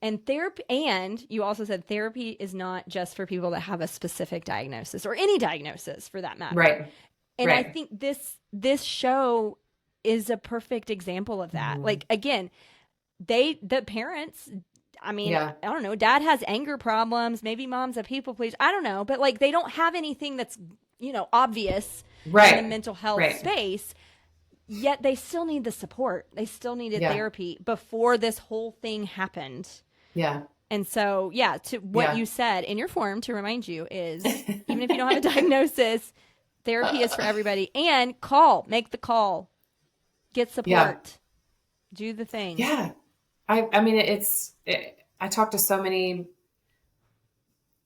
And therapy, and you also said therapy is not just for people that have a specific diagnosis or any diagnosis for that matter. Right. And I think this show is a perfect example of that. Like, again, the parents, I mean, I don't know, dad has anger problems. Maybe mom's a people pleaser. I don't know. But like, they don't have anything that's, obvious in the mental health space. Yet they still need the support. They still needed therapy before this whole thing happened. Yeah. And so, to what you said in your form, to remind you, is even if you don't have a diagnosis, therapy is for everybody. And make the call. Get support. Do the thing. Yeah. I mean, I talk to so many,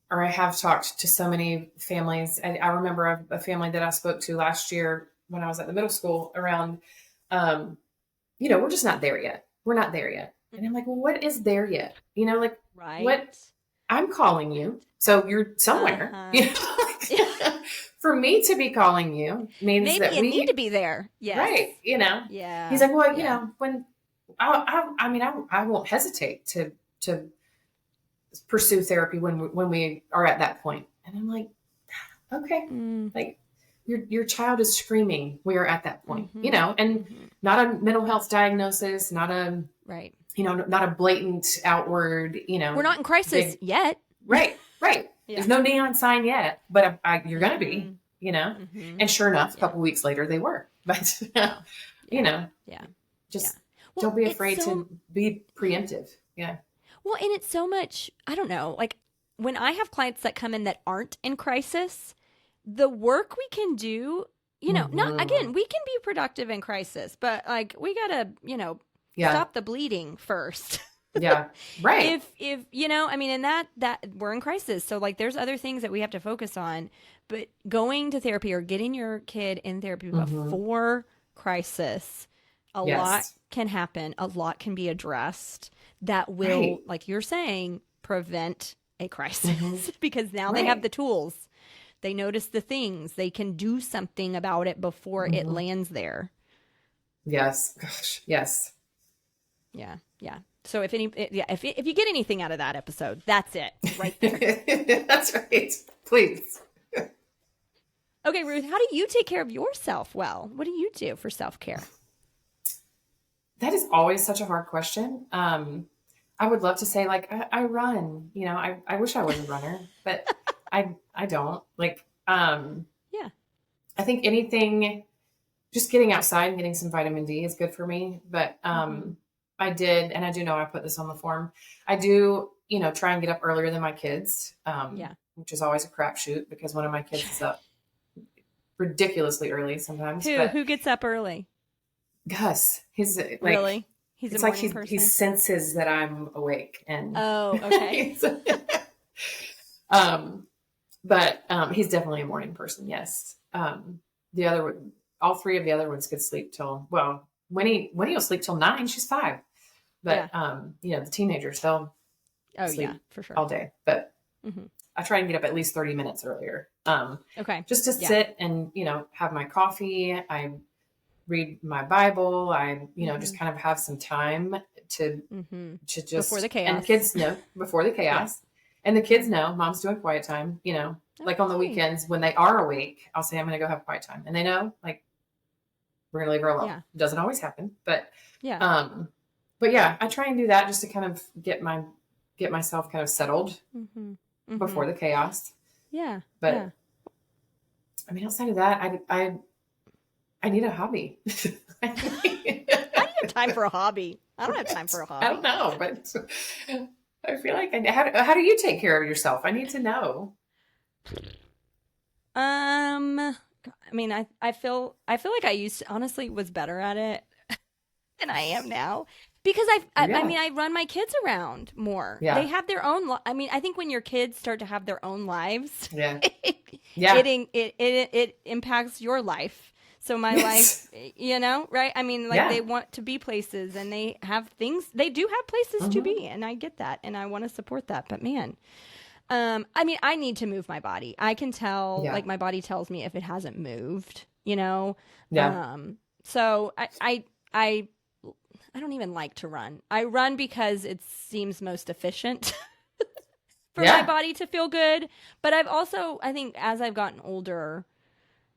or I have talked to so many families. I remember a family that I spoke to last year when I was at the middle school around, we're just not there yet. We're not there yet. And I'm like, well, what is there yet? What I'm calling you. So you're somewhere, for me to be calling you means maybe that you we need to be there. Yes. Right. Yeah. He's like, well, when I won't hesitate to pursue therapy when we are at that point. And I'm like, okay, like your child is screaming. We are at that point, and not a mental health diagnosis, not a, not a blatant outward, we're not in crisis yet. Right. There's no neon sign yet, but you're going to be, and sure enough, a couple weeks later they were, but just Well, don't be afraid to be preemptive. Yeah. Well, and it's so much, I don't know, like when I have clients that come in that aren't in crisis, the work we can do, not again, we can be productive in crisis, but like we got to, stop the bleeding first. Yeah. Right. If and that we're in crisis. So like there's other things that we have to focus on, but going to therapy or getting your kid in therapy before crisis, a lot can happen. A lot can be addressed that will, like you're saying, prevent a crisis because now they have the tools. They notice the things. They can do something about it before it lands there. Yes. Gosh. Yes. Yeah. So if you get anything out of that episode, that's it right there. That's right. Please. Okay, Ruth, how do you take care of yourself well? What do you do for self-care? That is always such a hard question. I would love to say like, I run, I wish I was a runner, but I don't like, I think anything, just getting outside and getting some vitamin D is good for me. But, I did, and I do know I put this on the form. I do, try and get up earlier than my kids, which is always a crapshoot because one of my kids is up ridiculously early sometimes. Who gets up early? Gus. He's like, really? He's it's a like morning person? He senses that I'm awake, and okay. But he's definitely a morning person. Yes. All three of the other ones could sleep till Winnie will sleep till 9. She's 5. But the teenagers they'll sleep for sure all day. But I try and get up at least 30 minutes earlier. Just to sit and have my coffee. I read my Bible. I just kind of have some time to just before the chaos. And kids know before the chaos. And the kids know Mom's doing quiet time. Like on the weekends when they are awake, I'll say I'm going to go have quiet time, and they know like we're going to leave her alone. Yeah. It doesn't always happen, but I try and do that just to kind of get myself kind of settled before the chaos. Yeah. But I mean, outside of that, I need a hobby. I don't have time for a hobby. I don't have time for a hobby. I don't know, but I feel like how do you take care of yourself? I need to know. I mean, I feel like I honestly was better at it than I am now because I mean, I run my kids around more. Yeah. They have their own. I mean, I think when your kids start to have their own lives, it impacts your life. So my life, right? I mean, like they want to be places and they have things. They do have places to be, and I get that, and I want to support that. But man. I mean, I need to move my body. I can tell, like my body tells me if it hasn't moved, Yeah. So I don't even like to run. I run because it seems most efficient for my body to feel good. But I think as I've gotten older,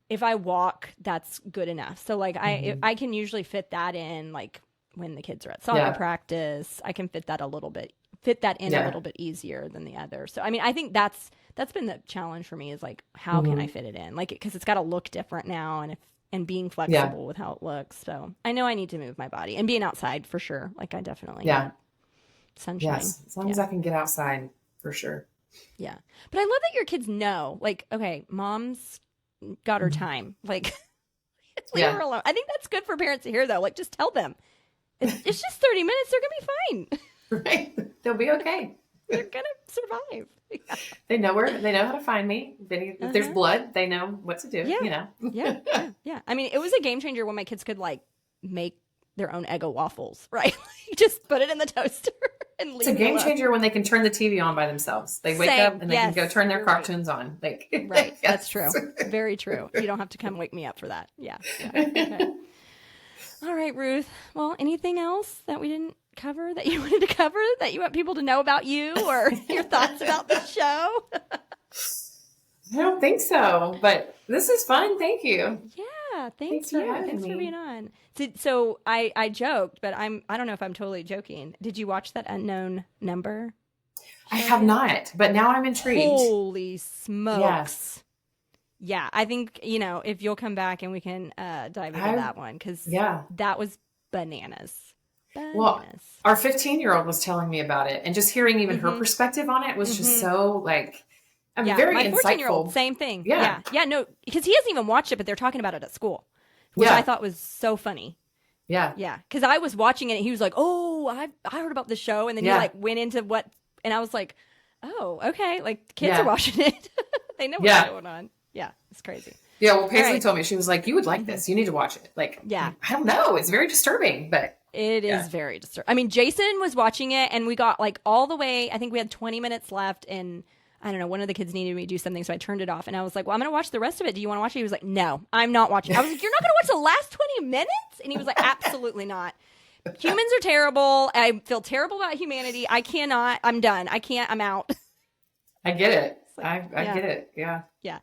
if I walk, that's good enough. So like I can usually fit that in, like when the kids are at soccer practice, I can fit that in a little bit easier than the other. So, I mean, I think that's been the challenge for me is like, how can I fit it in? Like, cause it's got to look different now and being flexible with how it looks. So I know I need to move my body and being outside for sure. Like I definitely need sunshine. Yes. As long as I can get outside for sure. Yeah. But I love that your kids know, like, okay, Mom's got her time. Like leave her alone. I think that's good for parents to hear though. Like just tell them it's just 30 minutes. They're going to be fine. Right. They'll be okay. They're going to survive. Yeah. They know how to find me. If there's blood, they know what to do, Yeah. I mean, it was a game changer when my kids could like make their own Eggo waffles, right? Just put it in the toaster and leave It's a game changer when they can turn the TV on by themselves. They wake up and they can go turn their cartoons on. Like, right. That's true. Very true. You don't have to come wake me up for that. Yeah. Okay. All right, Ruth. Well, anything else that we didn't cover that you wanted to cover that you want people to know about you or your thoughts about the show? I don't think so, but this is fun. Thank you. Yeah, thanks for being on. So I joked, but I don't know if I'm totally joking. Did you watch that Unknown Number I have not, but now I'm intrigued. Holy smokes. Yes. Yeah, I think, if you'll come back and we can dive into that one, because that was bananas. Well, our 15-year-old was telling me about it, and just hearing even her perspective on it was just so like, very my insightful. 14-year-old, same thing. Yeah. No, because he hasn't even watched it, but they're talking about it at school, which I thought was so funny. Yeah. Yeah, because I was watching it, and he was like, "Oh, I heard about the show," and then he like went into what, and I was like, "Oh, okay, like kids are watching it, they know what's going on." Yeah, it's crazy. Yeah, well, Paisley told me, she was like, "You would like this. You need to watch it." Like, I don't know, it's very disturbing, but it is very disturbing. I mean, Jason was watching it, and we got like all the way. I think we had 20 minutes left, and I don't know, one of the kids needed me to do something, so I turned it off, and I was like, "Well, I'm going to watch the rest of it. Do you want to watch it?" He was like, "No, I'm not watching." I was like, "You're not going to watch the last 20 minutes?" And he was like, "Absolutely not. Humans are terrible. I feel terrible about humanity. I cannot. I'm done. I can't. I'm out." I get it. Like, I get it. Yeah. Yeah.